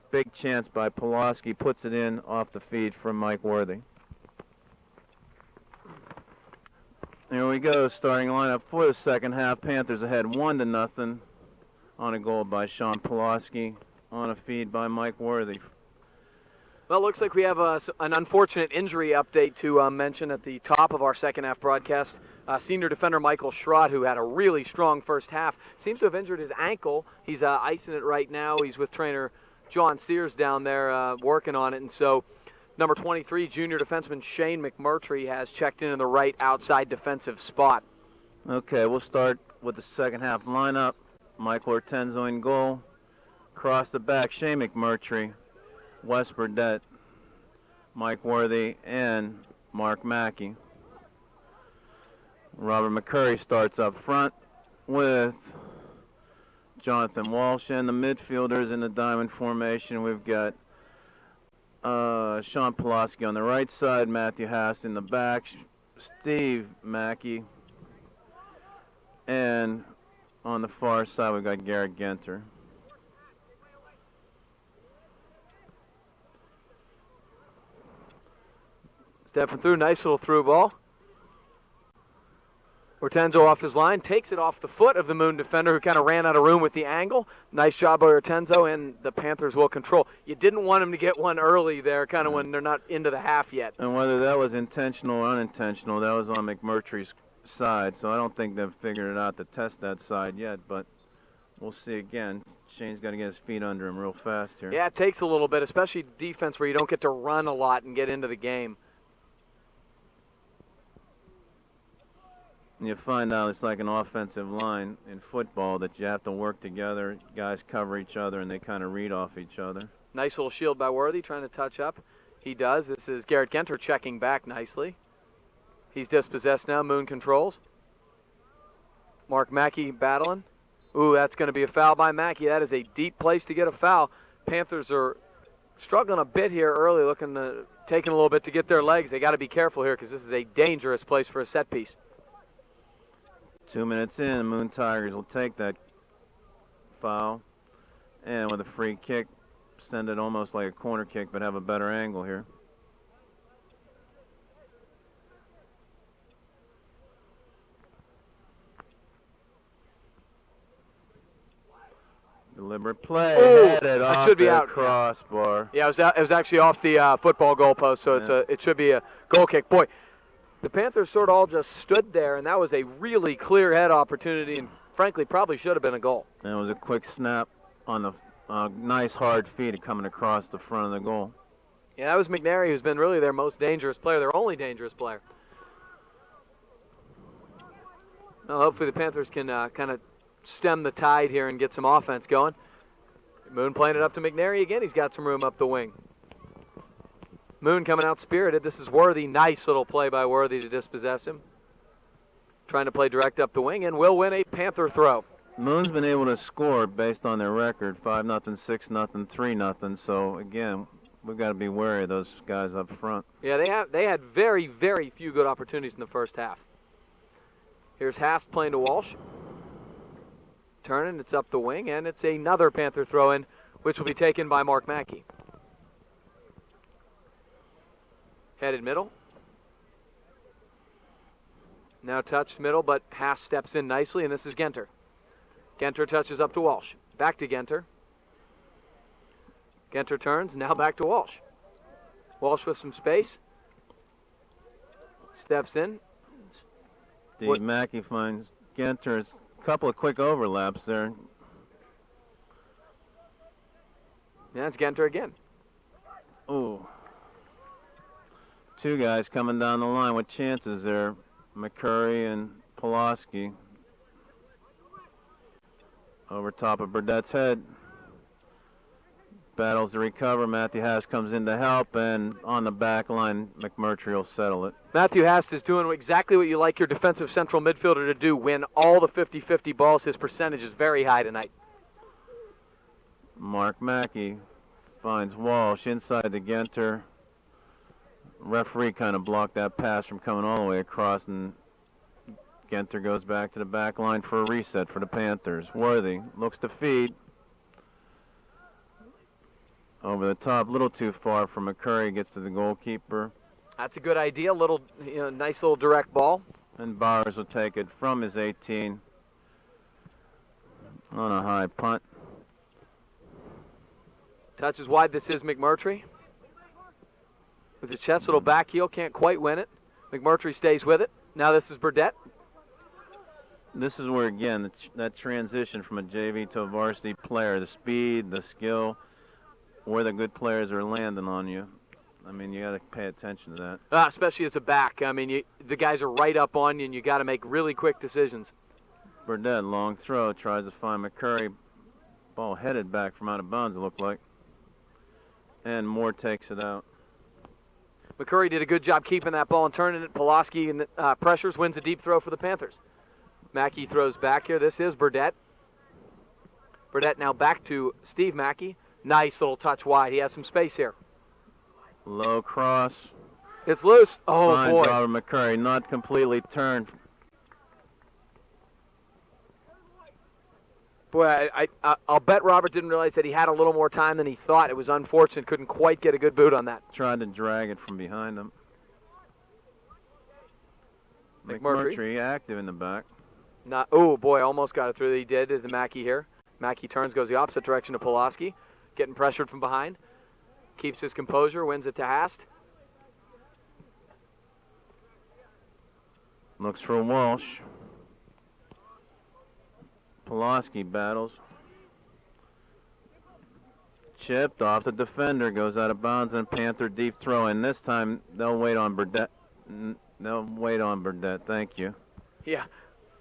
Big chance by Pulaski. Puts it in off the feed from Mike Worthy. Here we go. Starting lineup for the second half. Panthers ahead 1-0 on a goal by Sean Pulaski on a feed by Mike Worthy. Well, it looks like we have an unfortunate injury update to mention at the top of our second half broadcast. Senior defender Michael Schrott, who had a really strong first half, seems to have injured his ankle. He's icing it right now. He's with trainer John Sears down there working on it. And so number 23, junior defenseman Shane McMurtry has checked in the right outside defensive spot. Okay, we'll start with the second half lineup. Michael Ortenzo in goal. Across the back, Shane McMurtry, Wes Burdett, Mike Worthy, and Mark Mackey. Robert McCurry starts up front with Jonathan Walsh, and the midfielders in the diamond formation. We've got Sean Pulaski on the right side, Matthew Haast in the back, Steve Mackey, and on the far side we've got Garrett Genter. Stepping through, nice little through ball. Ortenzo off his line, takes it off the foot of the Moon defender who kind of ran out of room with the angle. Nice job by Ortenzo, and the Panthers will control. You didn't want him to get one early there, kind of when they're not into the half yet. And whether that was intentional or unintentional, that was on McMurtry's side, so I don't think they've figured it out to test that side yet, but we'll see again. Shane's got to get his feet under him real fast here. Yeah, it takes a little bit, especially defense where you don't get to run a lot and get into the game. You find out it's like an offensive line in football that you have to work together. Guys cover each other, and they kind of read off each other. Nice little shield by Worthy, trying to touch up. He does. This is Garrett Genter checking back nicely. He's dispossessed now. Moon controls. Mark Mackey battling. Ooh, that's going to be a foul by Mackey. That is a deep place to get a foul. Panthers are struggling a bit here early, taking a little bit to get their legs. They got to be careful here because this is a dangerous place for a set piece. 2 minutes in, the Moon Tigers will take that foul, and with a free kick, send it almost like a corner kick, but have a better angle here. Deliberate play, headed off should be the out. crossbar. Yeah, it was actually off the football goalpost, so it should be a goal kick. Boy, the Panthers sort of all just stood there, and that was a really clear head opportunity, and frankly, probably should have been a goal. And it was a quick snap on the nice hard feet coming across the front of the goal. Yeah, that was McNary, who's been really their most dangerous player, their only dangerous player. Well, hopefully the Panthers can kind of stem the tide here and get some offense going. Moon playing it up to McNary again. He's got some room up the wing. Moon coming out spirited. This is Worthy. Nice little play by Worthy to dispossess him. trying to play direct up the wing and will win a Panther throw. Moon's been able to score based on their record, 5-0, 6-0, 3-0. So again, we've got to be wary of those guys up front. Yeah, they had very, very few good opportunities in the first half. Here's Haas playing to Walsh. Turning, it's up the wing, and it's another Panther throw-in, which will be taken by Mark Mackey. Headed middle. Now touched middle, but Haas steps in nicely, and this is Genter. Genter touches up to Walsh. Back to Genter. Genter turns, now back to Walsh. Walsh with some space. Steps in. Steve Mackey finds Genter. A couple of quick overlaps there. Yeah, it's Genter again. Ooh. Two guys coming down the line with chances there. McCurry and Pulaski. Over top of Burdett's head. Battles to recover. Matthew Haas comes in to help, and on the back line, McMurtry will settle it. Matthew Haas is doing exactly what you like your defensive central midfielder to do, win all the 50-50 balls. His percentage is very high tonight. Mark Mackey finds Walsh inside the Genter. Referee kind of blocked that pass from coming all the way across, and Genter goes back to the back line for a reset for the Panthers. Worthy looks to feed. Over the top, a little too far for McCurry, gets to the goalkeeper. That's a good idea, nice little direct ball. And Bowers will take it from his 18 on a high punt. Touches wide, this is McMurtry. With the chest, little back heel, can't quite win it. McMurtry stays with it. Now this is Burdett. This is where, again, that transition from a JV to a varsity player, the speed, the skill, where the good players are landing on you. I mean, you got to pay attention to that. Especially as a back. I mean, the guys are right up on you, and you got to make really quick decisions. Burdett, long throw, tries to find McCurry. Ball headed back from out of bounds, it looked like. And Moore takes it out. McCurry did a good job keeping that ball and turning it. Pulaski and pressures, wins a deep throw for the Panthers. Mackey throws back here. This is Burdett. Burdett now back to Steve Mackey. Nice little touch wide. He has some space here. Low cross. It's loose. Oh, Finds boy. Robert McCurry, not completely turned. Boy, I'll bet Robert didn't realize that he had a little more time than he thought. It was unfortunate. Couldn't quite get a good boot on that. Tried to drag it from behind him. McMurtry active in the back. Oh, boy, almost got it through. He did to the Mackey here. Mackey turns, goes the opposite direction to Pulaski. Getting pressured from behind. Keeps his composure, wins it to Hast. Looks for Walsh. Pulaski battles. Chipped off the defender, goes out of bounds, and Panther deep throw. And this time they'll wait on Burdett. Thank you. Yeah,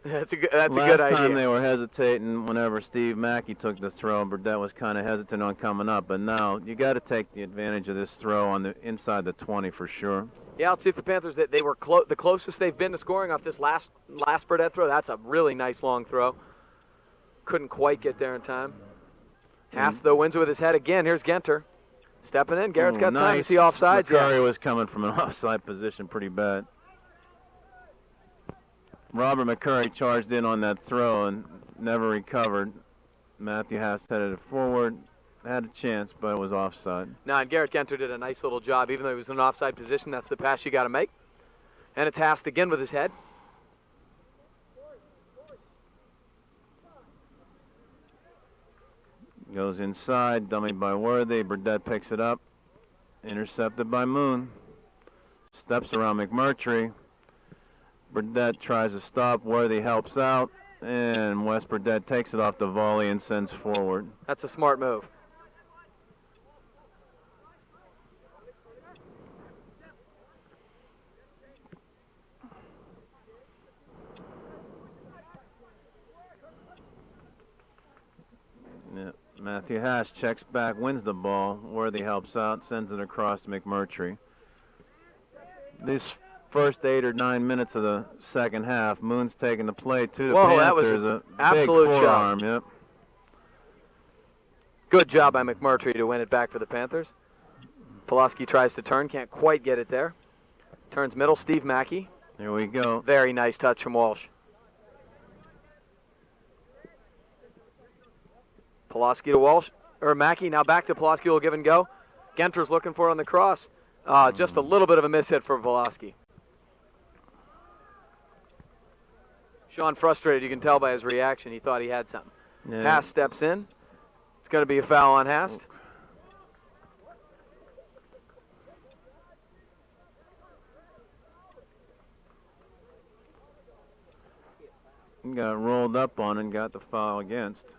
that's a good idea. Last time they were hesitating whenever Steve Mackey took the throw. Burdett was kind of hesitant on coming up, but now you got to take the advantage of this throw on the inside the 20 for sure. Yeah, let's see if the Panthers, they were the closest they've been to scoring off this last Burdett throw. That's a really nice long throw. Couldn't quite get there in time. Haas, though, wins it with his head again. Here's Genter. Stepping in. Garrett's got time to see offsides. McCurry was coming from an offside position pretty bad. Robert McCurry charged in on that throw and never recovered. Matthew Haas headed it forward. Had a chance, but it was offside. No, and Garrett Genter did a nice little job. Even though he was in an offside position, that's the pass you got to make. And it's Haas again with his head. Goes inside, dummy by Worthy. Burdett picks it up. Intercepted by Moon. Steps around McMurtry. Burdett tries to stop. Worthy helps out. And Wes Burdett takes it off the volley and sends forward. That's a smart move. Yeah. Matthew Haas checks back, wins the ball. Worthy helps out, sends it across to McMurtry. These first 8 or 9 minutes of the second half. Moon's taking the play to the Whoa, Panthers. that was an a absolute big forearm. shot. Yep. Good job by McMurtry to win it back for the Panthers. Pulaski tries to turn, can't quite get it there. Turns middle, Steve Mackey. There we go. Very nice touch from Walsh. Pulaski to Walsh, or Mackey, now back to Pulaski, will give and go. Genter's looking for it on the cross. Just a little bit of a mishit for Pulaski. Sean frustrated, you can tell by his reaction. He thought he had something. Yeah. Haast steps in. It's going to be a foul on Haast. Got rolled up on and got the foul against.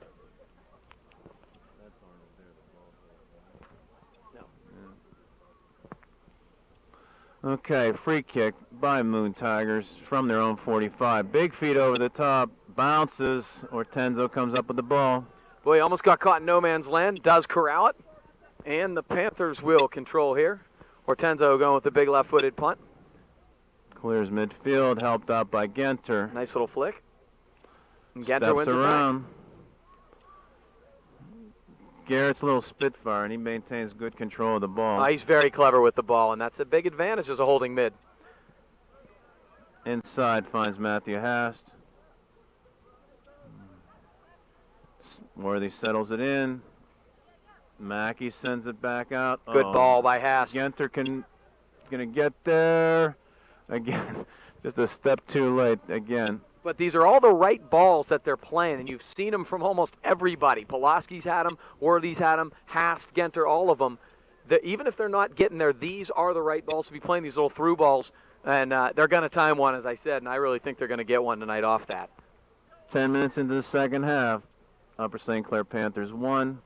Okay, free kick by Moon Tigers from their own 45. Big feet over the top, bounces. Ortenzo comes up with the ball. Boy, he almost got caught in no man's land. Does corral it. And the Panthers will control here. Ortenzo going with the big left-footed punt. Clears midfield, helped out by Genter. Nice little flick. And Genter Steps wins it around. back. Garrett's a little spitfire, and he maintains good control of the ball. He's very clever with the ball, and that's a big advantage as a holding mid. Inside finds Matthew Haast. Worthy settles it in. Mackey sends it back out. Good ball by Haast. Genter gonna get there. Again, just a step too late again. But these are all the right balls that they're playing, and you've seen them from almost everybody. Pulaski's had them, Worthy's had them, Haast, Genter, all of them. Even if they're not getting there, these are the right balls to be playing, these little through balls, and they're going to time one, as I said, and I really think they're going to get one tonight off that. 10 minutes into the second half, Upper St. Clair Panthers 1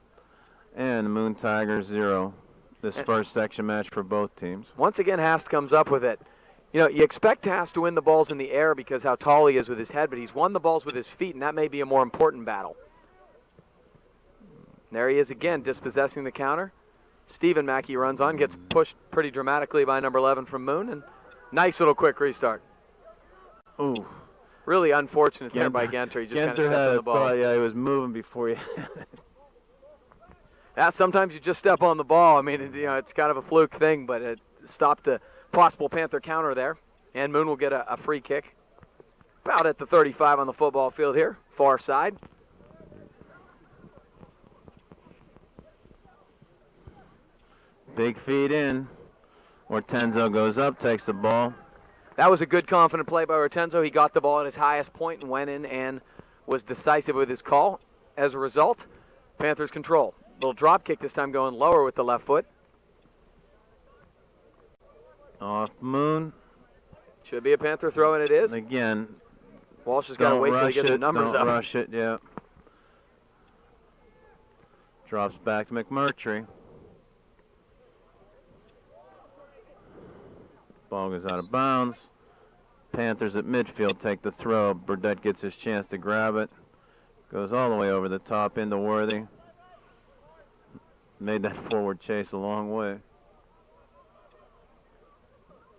and the Moon Tigers 0. This first section match for both teams. Once again, Haast comes up with it. You know, you expect Haast to win the balls in the air because how tall he is with his head, but he's won the balls with his feet, and that may be a more important battle. There he is again, dispossessing the counter. Stephen Mackey runs on, gets pushed pretty dramatically by number 11 from Moon, and nice little quick restart. Ooh. Really unfortunate there by Genter. He just kind of stepped on the ball. Yeah, he was moving before he Yeah, sometimes you just step on the ball. I mean, it's kind of a fluke thing, but it stopped a possible Panther counter there, and Moon will get a free kick. About at the 35 on the football field here, far side. Big feed in. Ortenzo goes up, takes the ball. That was a good, confident play by Ortenzo. He got the ball at his highest point and went in and was decisive with his call. As a result, Panthers control. Little drop kick this time going lower with the left foot. Off Moon. Should be a Panther throw, and it is. Again. Walsh has got to wait till he gets the numbers Don't up. rush it, yeah. Drops back to McMurtry. Ball goes out of bounds. Panthers at midfield take the throw. Burdett gets his chance to grab it. Goes all the way over the top into Worthy. Made that forward chase a long way.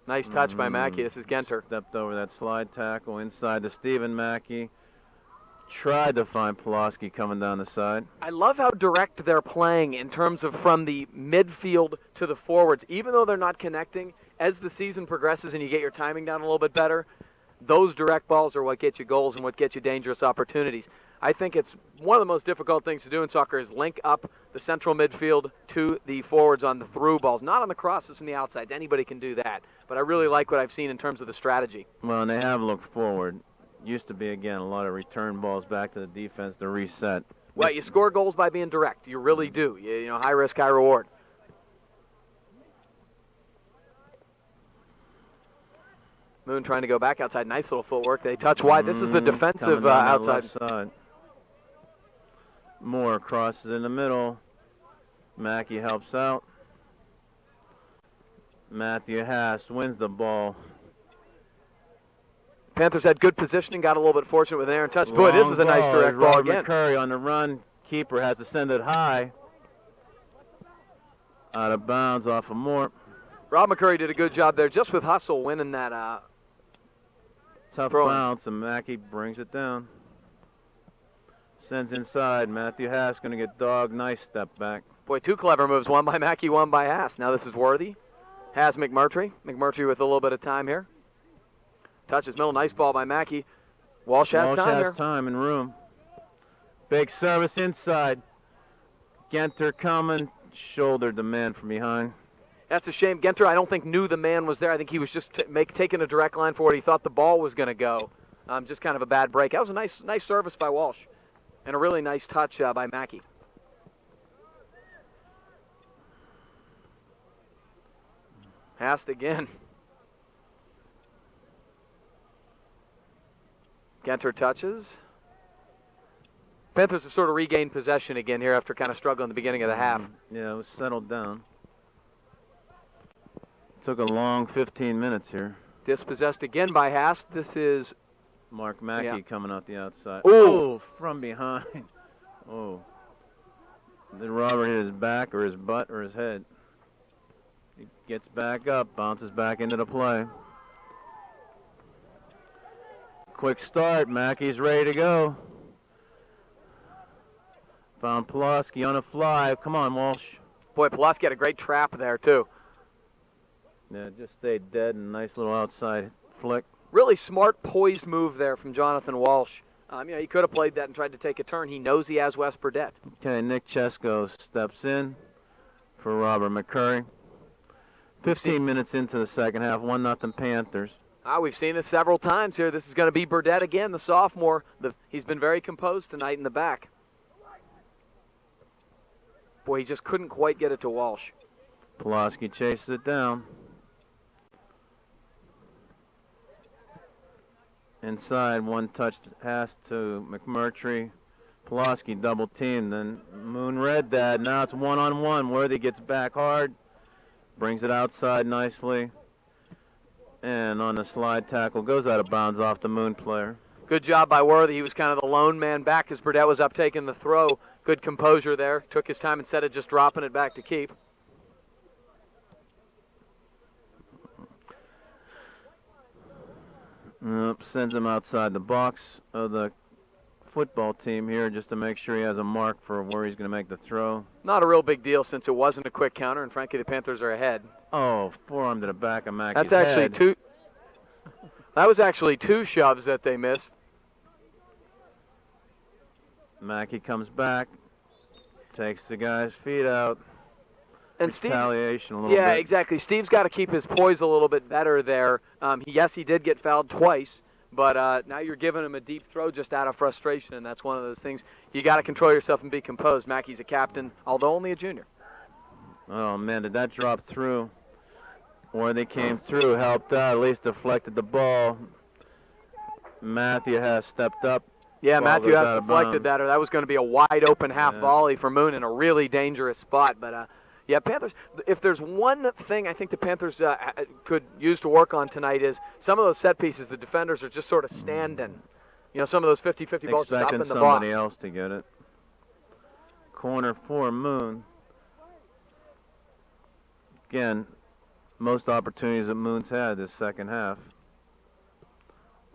Nice touch by Mackey. This is Genter. Stepped over that slide tackle inside to Stephen Mackey. Tried to find Pulaski coming down the side. I love how direct they're playing in terms of from the midfield to the forwards. Even though they're not connecting, as the season progresses and you get your timing down a little bit better, those direct balls are what get you goals and what get you dangerous opportunities. I think it's one of the most difficult things to do in soccer is link up the central midfield to the forwards on the through balls, not on the crosses from the outsides. Anybody can do that. But I really like what I've seen in terms of the strategy. Well, and they have looked forward. Used to be, again, a lot of return balls back to the defense to reset. Well, you score goals by being direct. You really do. You know, high risk, high reward. Moon trying to go back outside. Nice little footwork. They touch wide. This is the defensive outside. Left side. Moore crosses in the middle. Mackey helps out. Matthew Haast wins the ball. Panthers had good positioning, got a little bit fortunate with an Aaron touch. Boy, this is a nice direct ball again. McCurry on the run. Keeper has to send it high. Out of bounds off of Moore. Rob McCurry did a good job there, just with hustle, winning that. Tough throwing. bounce, and Mackey brings it down. Sends inside. Matthew Haas going to get dogged. Nice step back. Boy, two clever moves. One by Mackey, one by Haas. Now this is Worthy. Has McMurtry. McMurtry with a little bit of time here. Touches middle. Nice ball by Mackey. Walsh has time here. Time and room. Big service inside. Genter coming. Shouldered the man from behind. That's a shame. Genter, I don't think knew the man was there. I think he was just taking a direct line for it. He thought the ball was going to go. Just kind of a bad break. That was a nice service by Walsh. And a really nice touch by Mackey. Passed again. Genter touches. Panthers have sort of regained possession again here after kind of struggling in the beginning of the half. Yeah, it was settled down. Took a long 15 minutes here. Dispossessed again by Haas. This is Mark Mackey coming out the outside. Ooh. From behind. Oh. Did Robert hit his back or his butt or his head? He gets back up, bounces back into the play. Quick start. Mackey's ready to go. Found Pulaski on a fly. Come on, Walsh. Boy, Pulaski had a great trap there, too. Yeah, just stayed dead and nice little outside flick. Really smart, poised move there from Jonathan Walsh. He could have played that and tried to take a turn. He knows he has Wes Burdett. Okay, Nick Chesko steps in for Robert McCurry. 15 minutes into the second half, 1-0 Panthers. We've seen this several times here. This is going to be Burdett again, the sophomore. He's been very composed tonight in the back. Boy, he just couldn't quite get it to Walsh. Pulaski chases it down. Inside, one touch pass to McMurtry. Pulaski double teamed, then Moon read that. Now it's one-on-one. Worthy gets back hard, brings it outside nicely, and on the slide tackle goes out of bounds off the Moon player. Good job by Worthy. He was kind of the lone man back as Burdett was up taking the throw. Good composure there. Took his time instead of just dropping it back to keep. Sends him outside the box of the football team here just to make sure he has a mark for where he's going to make the throw. Not a real big deal since it wasn't a quick counter, and frankly, the Panthers are ahead. Oh, forearm to the back of Mackey's That's actually head. two. That was actually two shoves that they missed. Mackey comes back, takes the guy's feet out. And Steve, retaliation a little bit. yeah, exactly. Steve's got to keep his poise a little bit better there. Yes, he did get fouled twice, but now you're giving him a deep throw just out of frustration, and that's one of those things. You got to control yourself and be composed. Mackey's a captain, although only a junior. Oh, man, did that drop through? Or they came through, helped out, at least deflected the ball. Matthew has stepped up. Yeah, Ball Matthew goes has out of deflected bounds. that, or that was going to be a wide-open half Yeah. volley for Moon in a really dangerous spot. But, yeah, Panthers, if there's one thing I think the Panthers could use to work on tonight is some of those set pieces, the defenders are just sort of standing. You know, some of those 50-50 balls just up Expecting in the box. somebody else to get it. Corner for Moon. Again, most opportunities that Moon's had this second half.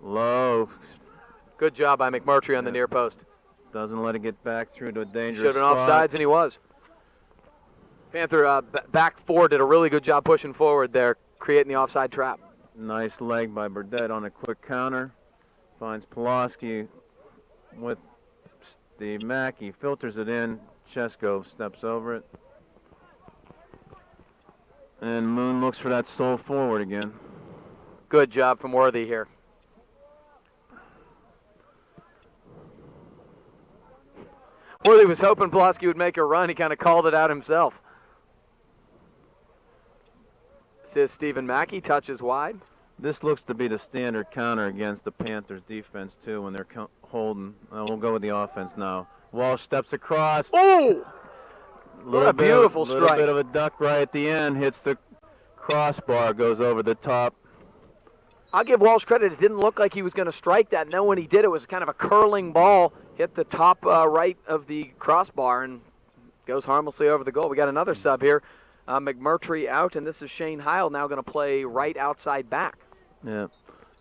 Low. Good job by McMurtry on the near post. Doesn't let it get back through to a dangerous Should have been spot. offsides, and he was. Panther back four did a really good job pushing forward there, creating the offside trap. Nice leg by Burdett on a quick counter. Finds Pulaski with Steve Mackey. Filters it in. Chesko steps over it. And Moon looks for that sole forward again. Good job from Worthy here. Worthy was hoping Pulaski would make a run. He kind of called it out himself. Says Stephen Mackey, touches wide. This looks to be the standard counter against the Panthers defense too when they're holding. We'll go with the offense now. Walsh steps across. Oh! What a beautiful little strike. bit of a duck right at the end. Hits the crossbar, goes over the top. I'll give Walsh credit. It didn't look like he was going to strike that. No, when he did, it was kind of a curling ball. Hit the top right of the crossbar and goes harmlessly over the goal. We got another sub here. McMurtry out, and this is Shane Heil now going to play right outside back. Yeah.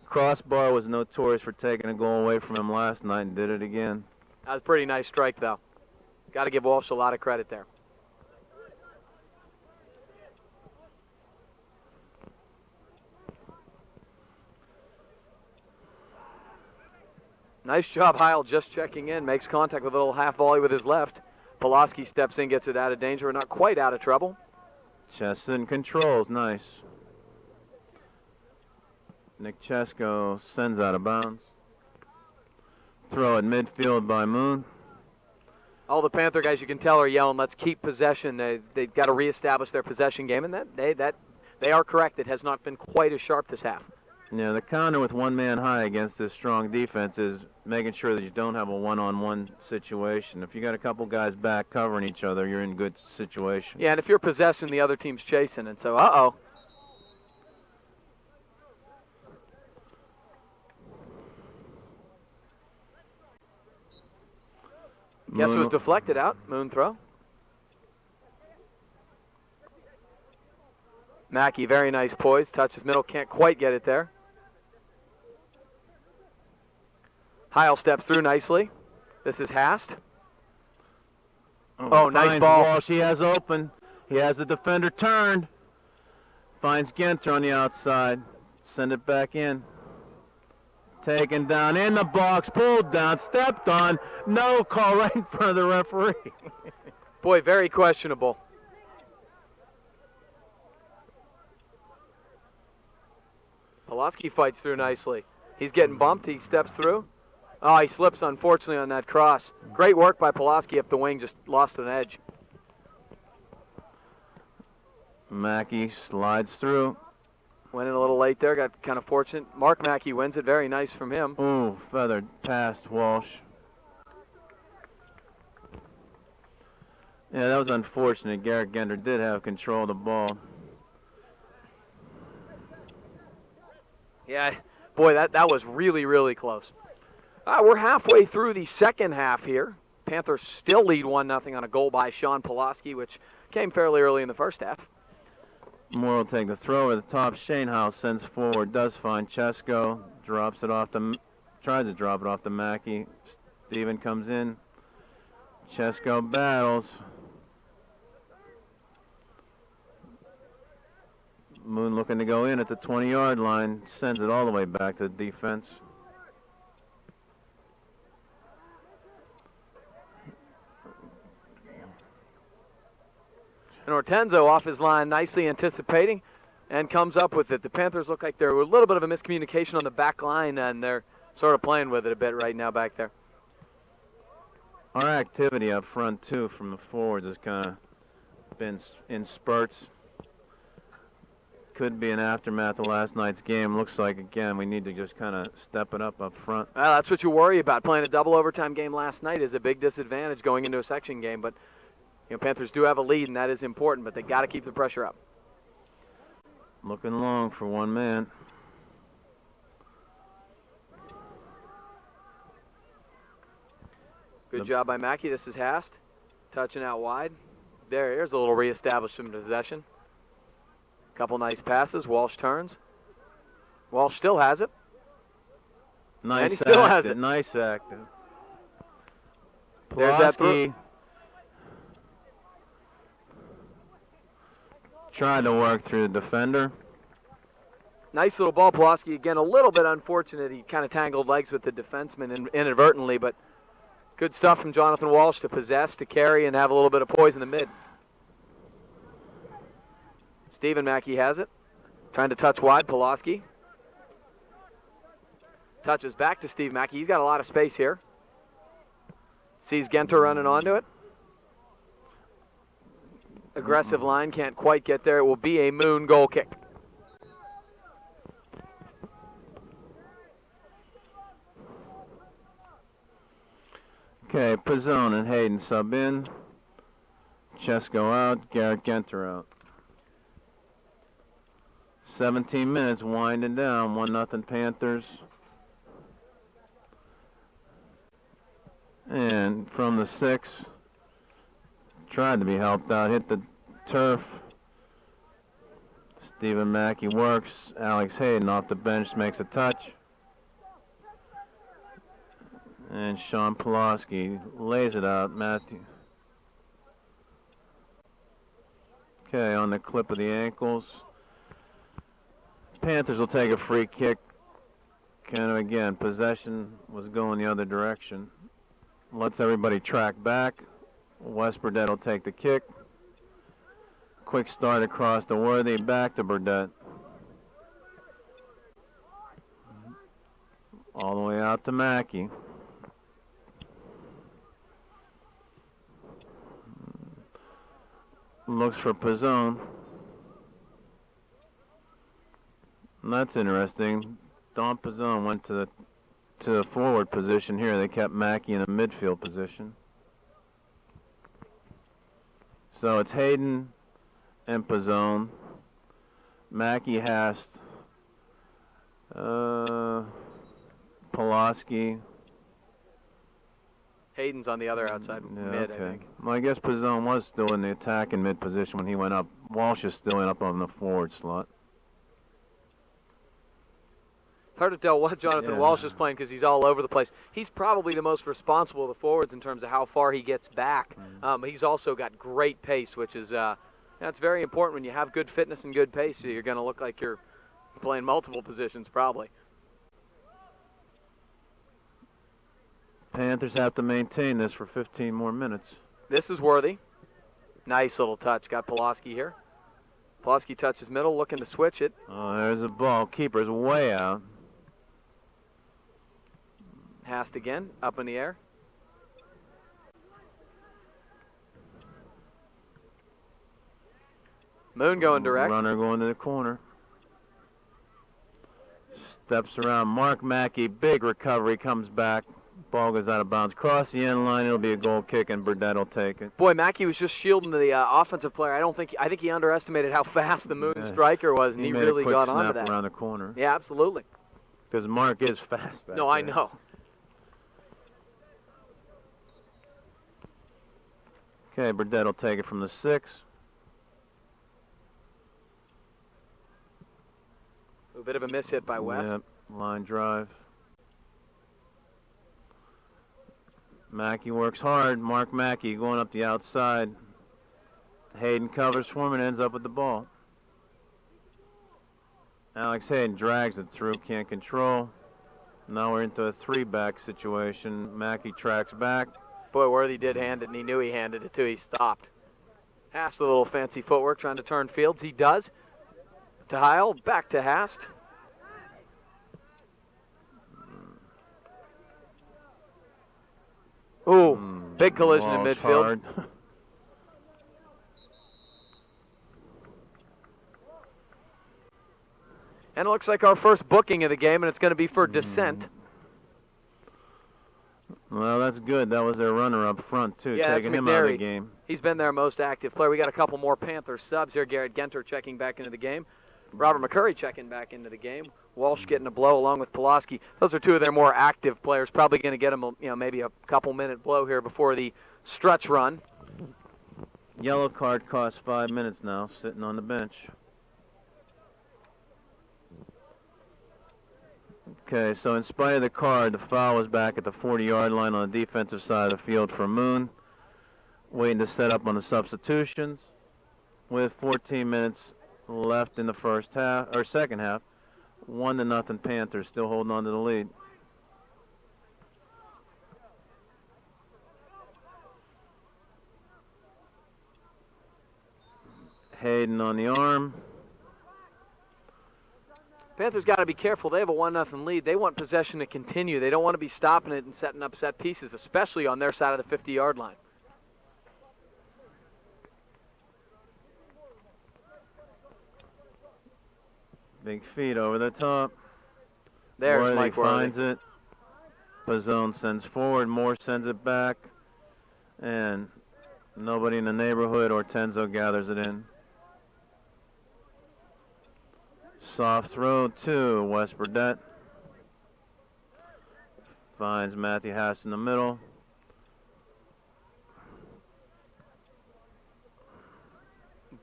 Crossbar was notorious for taking a goal away from him last night and did it again. That was a pretty nice strike, though. Got to give Walsh a lot of credit there. Nice job, Heil, just checking in. Makes contact with a little half volley with his left. Pulaski steps in, gets it out of danger, but not quite out of trouble. Cheston controls, nice. Nick Chesko sends out of bounds. Throw at midfield by Moon. All the Panther guys, you can tell, are yelling, let's keep possession. They've got to reestablish their possession game, and they are correct. It has not been quite as sharp this half. Yeah, the counter with one man high against this strong defense is making sure that you don't have a one-on-one situation. If you got a couple guys back covering each other, you're in a good situation. Yeah, and if you're possessing, the other team's chasing, and so, uh-oh. Guess it was deflected out. Moon throw. Mackey, very nice poise. Touches middle, can't quite get it there. Heil steps through nicely. This is Hast. Oh, nice ball. Walsh. He has open. He has the defender turned. Finds Genter on the outside. Send it back in. Taken down in the box, pulled down, stepped on. No call right in front of the referee. Boy, very questionable. Pulaski fights through nicely. He's getting bumped. He steps through. Oh, he slips, unfortunately, on that cross. Great work by Pulaski up the wing, just lost an edge. Mackey slides through. Went in a little late there, got kind of fortunate. Mark Mackey wins it, very nice from him. Ooh, feathered past Walsh. Yeah, that was unfortunate. Garrett Genter did have control of the ball. Yeah, boy, that was really, really close. We're halfway through the second half here. Panthers still lead 1-0 on a goal by Sean Pulaski, which came fairly early in the first half. Moore will take the throw at the top. Shane House sends forward, does find Chesko, drops it off to, tries to drop it off to Mackey. Steven comes in. Chesko battles. Moon looking to go in at the 20-yard line, sends it all the way back to the defense. And Ortenzo off his line, nicely anticipating, and comes up with it. The Panthers look like there were a little bit of a miscommunication on the back line, and they're sort of playing with it a bit right now back there. Our activity up front, too, from the forwards has kind of been in spurts. Could be an aftermath of last night's game. Looks like, again, we need to just kind of step it up front. Well, that's what you worry about. Playing a double overtime game last night is a big disadvantage going into a section game, but Panthers do have a lead, and that is important, but they got to keep the pressure up. Looking long for one man. Good job by Mackey. This is Hast. Touching out wide. There's a little reestablishment of possession. Couple nice passes. Walsh turns. Walsh still has it. Nice and he still has it. Nice active. There's that throw. Tried to work through the defender. Nice little ball, Pulaski. Again, a little bit unfortunate. He kind of tangled legs with the defenseman inadvertently, but good stuff from Jonathan Walsh to possess, to carry, and have a little bit of poise in the mid. Stephen Mackey has it. Trying to touch wide, Pulaski. Touches back to Steve Mackey. He's got a lot of space here. Sees Genter running onto it. Aggressive line, can't quite get there. It will be a Moon goal kick. Okay, Pizzone and Hayden sub in. Chesko out, Garrett Genter out. 17 minutes winding down, 1-0 Panthers. And from the 6, tried to be helped out, hit the turf. Stephen Mackey works. Alex Hayden off the bench makes a touch. And Sean Pulaski lays it out. Matthew. Okay, on the clip of the ankles. Panthers will take a free kick. Kind of again, possession was going the other direction. Lets everybody track back. Wes Burdett will take the kick. Quick start across to Worthy, back to Burdett. All the way out to Mackey. Looks for Pizzone. And that's interesting. Don Pizzone went to the forward position here. They kept Mackey in a midfield position. So it's Hayden and Pizzone. Mackey, Hast, Pulaski. Hayden's on the other outside mid, Okay. I think. Well, I guess Pizzone was still in the attack in mid position when he went up. Walsh is still up on the forward slot. Hard to tell what Jonathan Walsh is playing because he's all over the place. He's probably the most responsible of the forwards in terms of how far he gets back. He's also got great pace, which is that's very important when you have good fitness and good pace. So you're going to look like you're playing multiple positions probably. Panthers have to maintain this for 15 more minutes. This is Worthy. Nice little touch. Got Pulaski here. Pulaski touches middle, looking to switch it. Oh, there's a ball. Keeper's way out. Hast again, up in the air. Moon going direct. Runner going to the corner. Steps around. Mark Mackey, big recovery, comes back. Ball goes out of bounds. Cross the end line, it'll be a goal kick, and Burdett will take it. Boy, Mackey was just shielding the offensive player. I think he underestimated how fast the Moon striker was, and he made really a quick got onto snap that. around the corner. Yeah, absolutely. Because Mark is fast back No, I there. know. Okay, Burdett will take it from the 6. A bit of a miss hit by West. Yep, line drive. Mackey works hard. Mark Mackey going up the outside. Hayden covers for him and ends up with the ball. Alex Hayden drags it through, can't control. Now we're into a 3-back situation. Mackey tracks back. Boy, Worthy did hand it, and he knew he handed it too. He stopped. Hast a little fancy footwork trying to turn fields. He does. To Heil, back to Hast. Ooh, big collision in Walsh midfield. hard. And it looks like our first booking of the game, and it's going to be for Descent. Well, that's good. That was their runner up front, too, Yeah, that's taking him out of the McNary. game. He's been their most active player. We got a couple more Panther subs here. Garrett Genter checking back into the game. Robert McCurry checking back into the game. Walsh getting a blow along with Pulaski. Those are two of their more active players. Probably going to get them, maybe a couple-minute blow here before the stretch run. Yellow card costs 5 minutes now, sitting on the bench. Okay, so in spite of the card, the foul was back at the 40-yard line on the defensive side of the field for Moon. Waiting to set up on the substitutions with 14 minutes left in the second half. 1-0 Panthers, still holding on to the lead. Hayden on the arm. Panthers got to be careful. They have a 1-0 lead. They want possession to continue. They don't want to be stopping it and setting up set pieces, especially on their side of the 50-yard line. Big feet over the top. There's Worthy Mike Worthy. finds it. Pizzone sends forward. Moore sends it back. And nobody in the neighborhood. Ortenzo gathers it in. Soft throw to Wes Burdett. Finds Matthew Hast in the middle.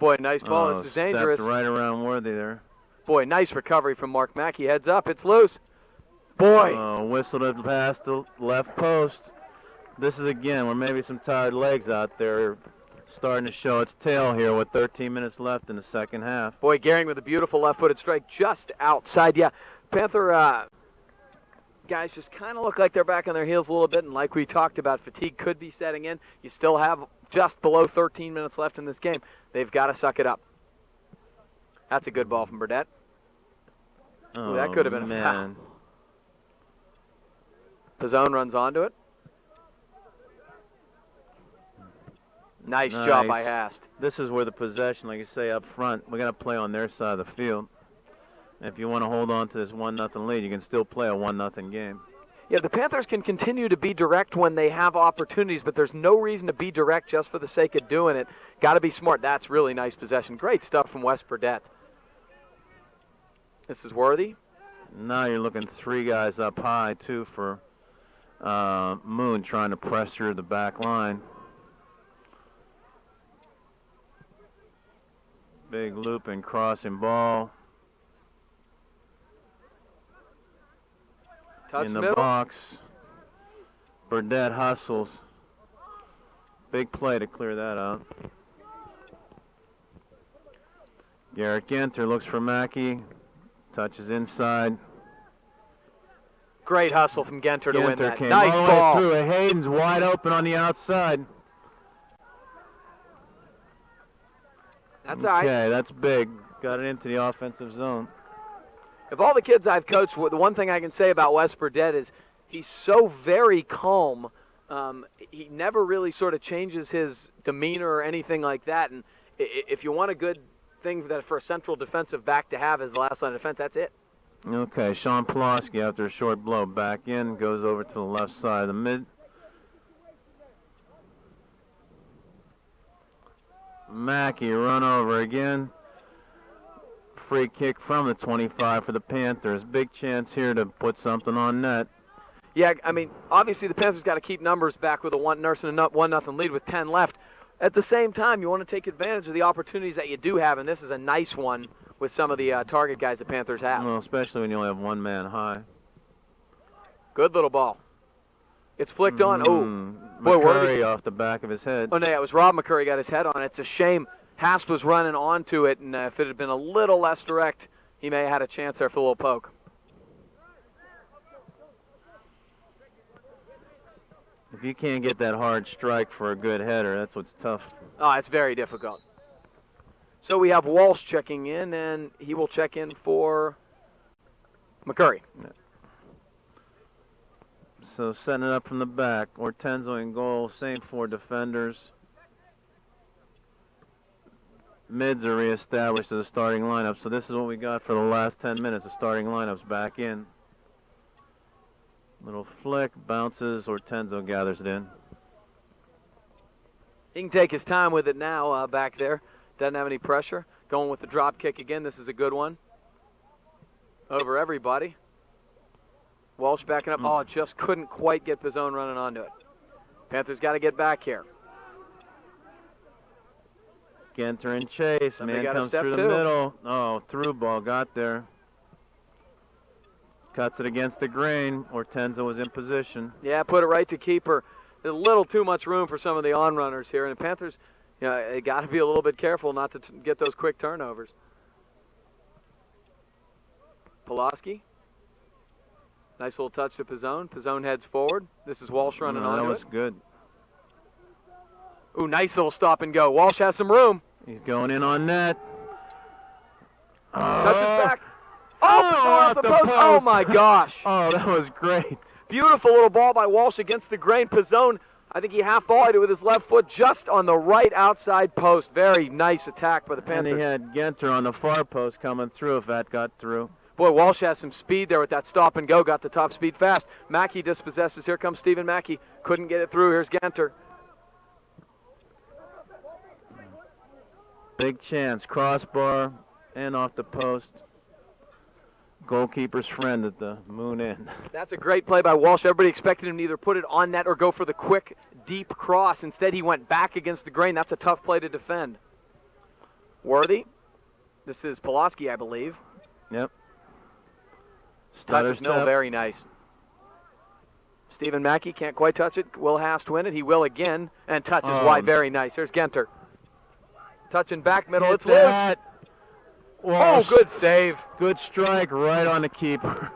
Boy, nice ball. This is dangerous. Stepped right around Worthy there. Boy, nice recovery from Mark Mackey. Heads up, it's loose. Boy. Whistled it past the left post. This is again where maybe some tired legs out there starting to show its tail here with 13 minutes left in the second half. Boy, Gehring with a beautiful left-footed strike just outside. Yeah, Panther guys just kind of look like they're back on their heels a little bit, and like we talked about, fatigue could be setting in. You still have just below 13 minutes left in this game. They've got to suck it up. That's a good ball from Burdett. Oh, that could have been a foul. Pizzone runs onto it. Nice job by Hast. This is where the possession, like you say, up front, we're going to play on their side of the field. If you want to hold on to this 1-0 lead, you can still play a 1-0 game. Yeah, the Panthers can continue to be direct when they have opportunities, but there's no reason to be direct just for the sake of doing it. Got to be smart. That's really nice possession. Great stuff from Wes Burdett. This is Worthy. Now you're looking 3 guys up high, too, for Moon trying to press through the back line. Big loop and crossing ball. Touch in the middle. Box. Burdett hustles. Big play to clear that out. Garrett Genter looks for Mackey. Touches inside. Great hustle from Genter to win that. Came Nice all ball. the way through. Hayden's wide open on the outside. That's all right. Okay, that's big. Got it into the offensive zone. Of all the kids I've coached, the one thing I can say about Wes Burdett is he's so very calm. He never really sort of changes his demeanor or anything like that. And if you want a good thing that for a central defensive back to have as the last line of defense, that's it. Okay, Sean Pulaski after a short blow back in, goes over to the left side of the mid. Mackey run over again. Free kick from the 25 for the Panthers. Big chance here to put something on net. Yeah, I mean, obviously the Panthers got to keep numbers back with a 1-0 lead with 10 left. At the same time, you want to take advantage of the opportunities that you do have, and this is a nice one with some of the target guys the Panthers have. Well, especially when you only have one man high. Good little ball. It's flicked on. Oh, boy, McCurry off the back of his head. Oh, no, it was Rob McCurry got his head on it. It's a shame. Hast was running onto it, and if it had been a little less direct, he may have had a chance there for a little poke. If you can't get that hard strike for a good header, that's what's tough. Oh, it's very difficult. So we have Walsh checking in, and he will check in for McCurry. Yeah. So setting it up from the back. Ortenzo in goal, same 4 defenders. Mids are reestablished to the starting lineup. So this is what we got for the last 10 minutes. The starting lineup's back in. Little flick, bounces, Ortenzo gathers it in. He can take his time with it now back there. Doesn't have any pressure. Going with the drop kick again. This is a good one. Over everybody. Walsh backing up. Oh, just couldn't quite get Pizzone running onto it. Panthers got to get back here. Genter and chase. Somebody Man got a comes step through the too. middle. Oh, through ball. Got there. Cuts it against the grain. Ortenzo was in position. Yeah, put it right to keeper. There's a little too much room for some of the on-runners here. And the Panthers, you know, they got to be a little bit careful not to get those quick turnovers. Pulaski. Nice little touch to Pizzone. Pizzone heads forward. This is Walsh running onto it. That was good. Ooh, nice little stop and go. Walsh has some room. He's going in on net. Touches back. Oh, off the post. Oh, my gosh. Oh, that was great. Beautiful little ball by Walsh against the grain. Pizzone, I think he half-volleyed it with his left foot just on the right outside post. Very nice attack by the Panthers. And he had Genter on the far post coming through if that got through. Boy, Walsh has some speed there with that stop and go. Got the top speed fast. Mackey dispossesses. Here comes Stephen Mackey. Couldn't get it through. Here's Genter. Big chance. Crossbar and off the post. Goalkeeper's friend at the Moon end. That's a great play by Walsh. Everybody expected him to either put it on net or go for the quick, deep cross. Instead, he went back against the grain. That's a tough play to defend. Worthy. This is Pulaski, I believe. Yep. Touches Stutter Mill, very nice. Stephen Mackey can't quite touch it. Will Hast win it? He will again, and touches wide, very nice. Here's Genter. Touching back middle, it's loose. Oh, good save. Good strike right on the keeper.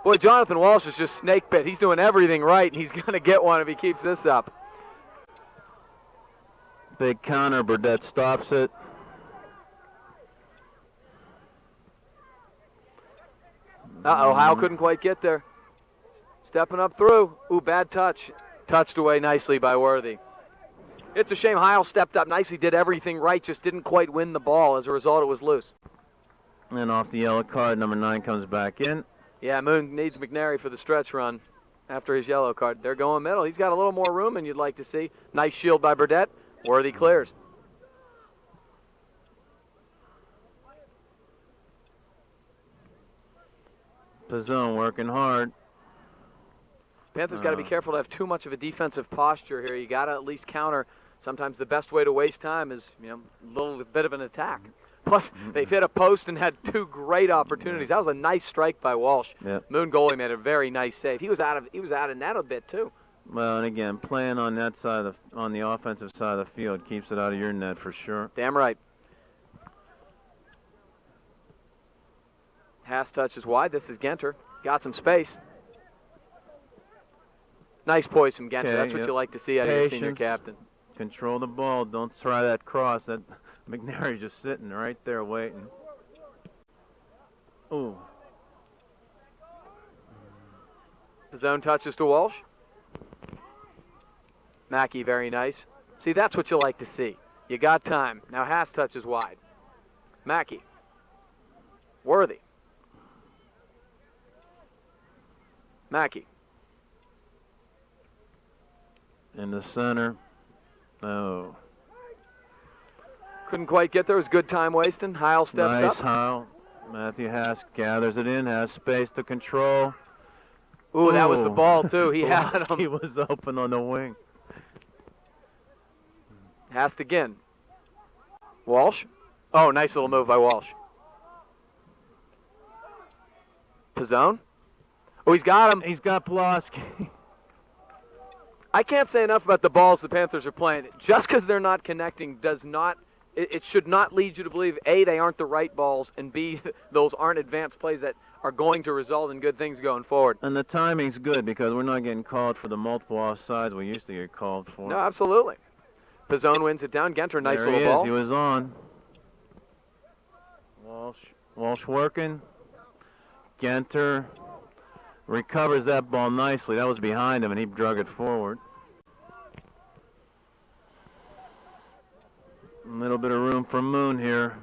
Boy, Jonathan Walsh is just snake bit. He's doing everything right, and he's going to get one if he keeps this up. Big counter, Burdett stops it. Uh-oh, Howell couldn't quite get there. Stepping up through. Ooh, bad touch. Touched away nicely by Worthy. It's a shame Heil stepped up nicely, did everything right, just didn't quite win the ball. As a result, it was loose. And off the yellow card, number 9 comes back in. Yeah, Moon needs McNary for the stretch run after his yellow card. They're going middle. He's got a little more room than you'd like to see. Nice shield by Burdett. Worthy clears. Pizzone working hard. Panthers got to be careful to have too much of a defensive posture here. You got to at least counter. Sometimes the best way to waste time is, a little bit of an attack. Plus, they've hit a post and had 2 great opportunities. That was a nice strike by Walsh. Yep. Moon goalie made a very nice save. He was out of net a bit too. Well, and again, playing on that side on the offensive side of the field keeps it out of your net for sure. Damn right. Haas touches wide. This is Genter. Got some space. Nice poise from Genter. That's what you like to see out of your senior captain. Control the ball. Don't try that cross. That McNary just sitting right there waiting. Ooh. The zone touches to Walsh. Mackey, very nice. See, that's what you like to see. You got time. Now Haas touches wide. Mackey. Worthy. Mackey. In the center. Oh. Couldn't quite get there. It was good time wasting. Heil steps up. Nice Heil. Matthew Haas gathers it in, has space to control. Ooh, that was the ball, too. He had him. He was open on the wing. Haas again. Walsh. Oh, nice little move by Walsh. Pizzone. Oh, he's got him. He's got Pulaski. I can't say enough about the balls the Panthers are playing. Just because they're not connecting does not, it should not lead you to believe, A, they aren't the right balls, and B, those aren't advanced plays that are going to result in good things going forward. And the timing's good because we're not getting called for the multiple offsides we used to get called for. No, absolutely. Pizzone wins it down. Genter, nice there little he is. ball. He was on. Walsh working. Genter recovers that ball nicely. That was behind him, and he drug it forward. A little bit of room for Moon here.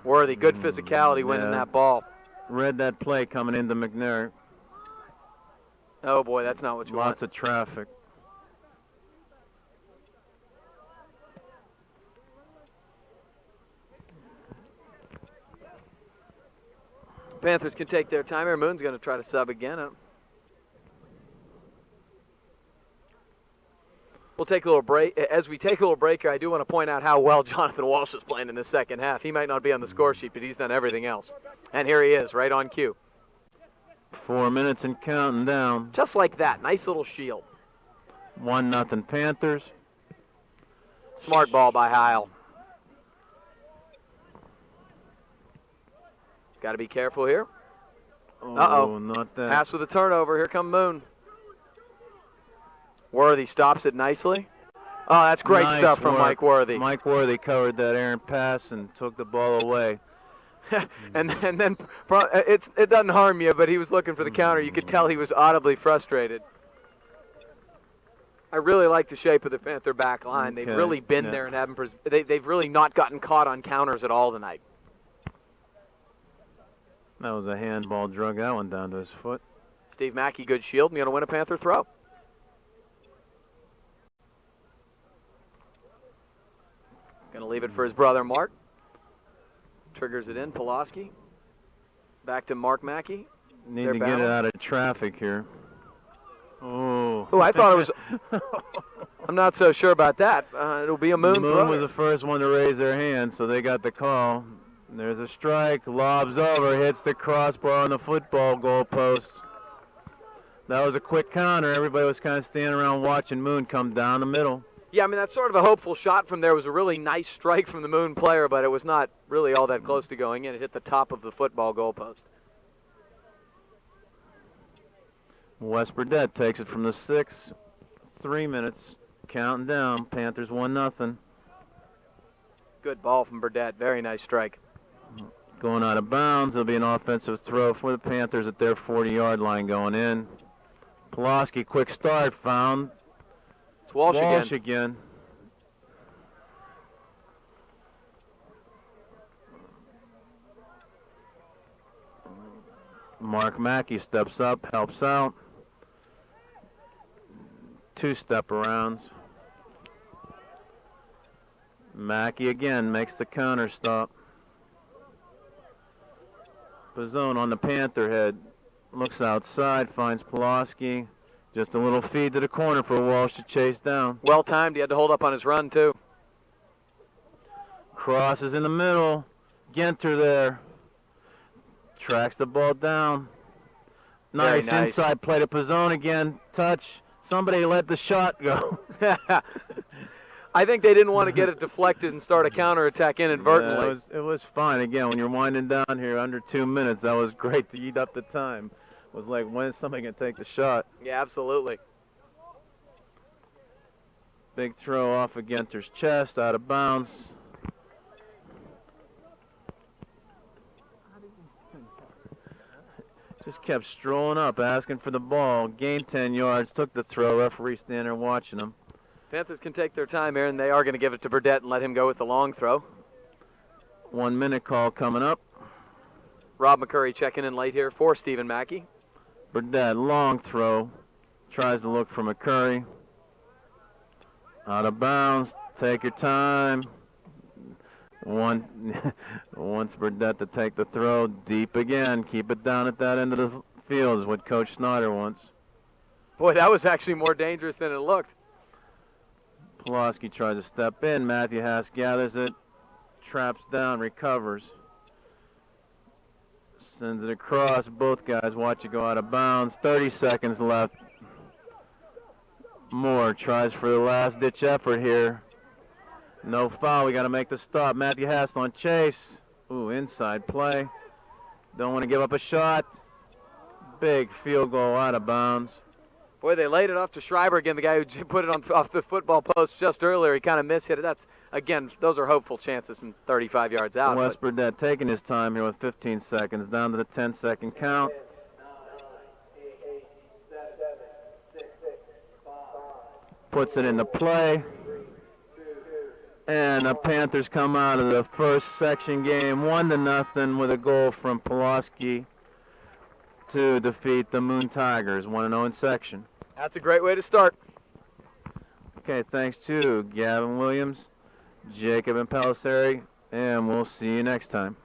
Worthy, good physicality winning that ball. Read that play coming into McNary. Oh, boy, that's not what you want. Lots of traffic. Panthers can take their time here. Moon's going to try to sub again. We'll take a little break. As we take a little break here, I do want to point out how well Jonathan Walsh is playing in the second half. He might not be on the score sheet, but he's done everything else. And here he is, right on cue. 4 minutes and counting down. Just like that. Nice little shield. 1-0 Panthers. Smart ball by Heil. Got to be careful here. Uh-oh. Not that. Pass with a turnover. Here come Moon. Worthy stops it nicely. Oh, that's great stuff from Mike Worthy. Mike Worthy covered that errant pass and took the ball away. and then it doesn't harm you, but he was looking for the counter. You could tell he was audibly frustrated. I really like the shape of the Panther back line. They've really been there and haven't. They've really not gotten caught on counters at all tonight. That was a handball, drug that one down to his foot. Steve Mackey, good shield. Going to win a Panther throw. Going to leave it for his brother, Mark. Triggers it in, Pulaski. Back to Mark Mackey. Need to get it out of traffic here. Oh. Oh. Oh, I thought it was. I'm not so sure about that. It'll be a Moon throw. Was the first one to raise their hand, so they got the call. There's a strike, lobs over, hits the crossbar on the football goalpost. That was a quick counter. Everybody was kind of standing around watching Moon come down the middle. Yeah, I mean, that's sort of a hopeful shot from there. It was a really nice strike from the Moon player, but it was not really all that close to going in. It hit the top of the football goalpost. West Burdett takes it from the 6. 3 minutes, counting down. Panthers 1-0. Good ball from Burdett. Very nice strike. Going out of bounds. It'll be an offensive throw for the Panthers at their 40-yard line going in. Pulaski, quick start, found. It's Walsh again. Mark Mackey steps up, helps out. 2-step arounds. Mackey again makes the counter stop. Pizzone on the Panther head. Looks outside, finds Pulaski. Just a little feed to the corner for Walsh to chase down. Well timed. He had to hold up on his run, too. Cross is in the middle. Genter there. Tracks the ball down. Nice inside play to Pizzone again. Touch. Somebody let the shot go. I think they didn't want to get it deflected and start a counterattack inadvertently. Yeah, it was fine. Again, when you're winding down here under 2 minutes, that was great to eat up the time. It was like, when is somebody going to take the shot? Yeah, absolutely. Big throw off of Genter's chest, out of bounds. Just kept strolling up, asking for the ball. Gained 10 yards, took the throw. Referee standing there watching him. Panthers can take their time here, and they are going to give it to Burdett and let him go with the long throw. 1 minute call coming up. Rob McCurry checking in late here for Stephen Mackey. Burdett, long throw. Tries to look for McCurry. Out of bounds. Take your time. Wants Burdett to take the throw. Deep again. Keep it down at that end of the field is what Coach Snyder wants. Boy, that was actually more dangerous than it looked. Pulaski tries to step in. Matthew Haas gathers it. Traps down. Recovers. Sends it across. Both guys watch it go out of bounds. 30 seconds left. Moore tries for the last-ditch effort here. No foul. We got to make the stop. Matthew Haas on chase. Ooh, inside play. Don't want to give up a shot. Big field goal out of bounds. Boy, they laid it off to Schreiber again, the guy who put it off the football post just earlier. He kind of mishit it. That's, again, those are hopeful chances from 35 yards out. West Burdett taking his time here with 15 seconds, down to the 10-second count. Puts it into play. And the Panthers come out of the first section game 1-0 with a goal from Pulaski to defeat the Moon Tigers, 1-0 in section. That's a great way to start. Okay, thanks to Gavin Williams, Jacob and Pelisseri, and we'll see you next time.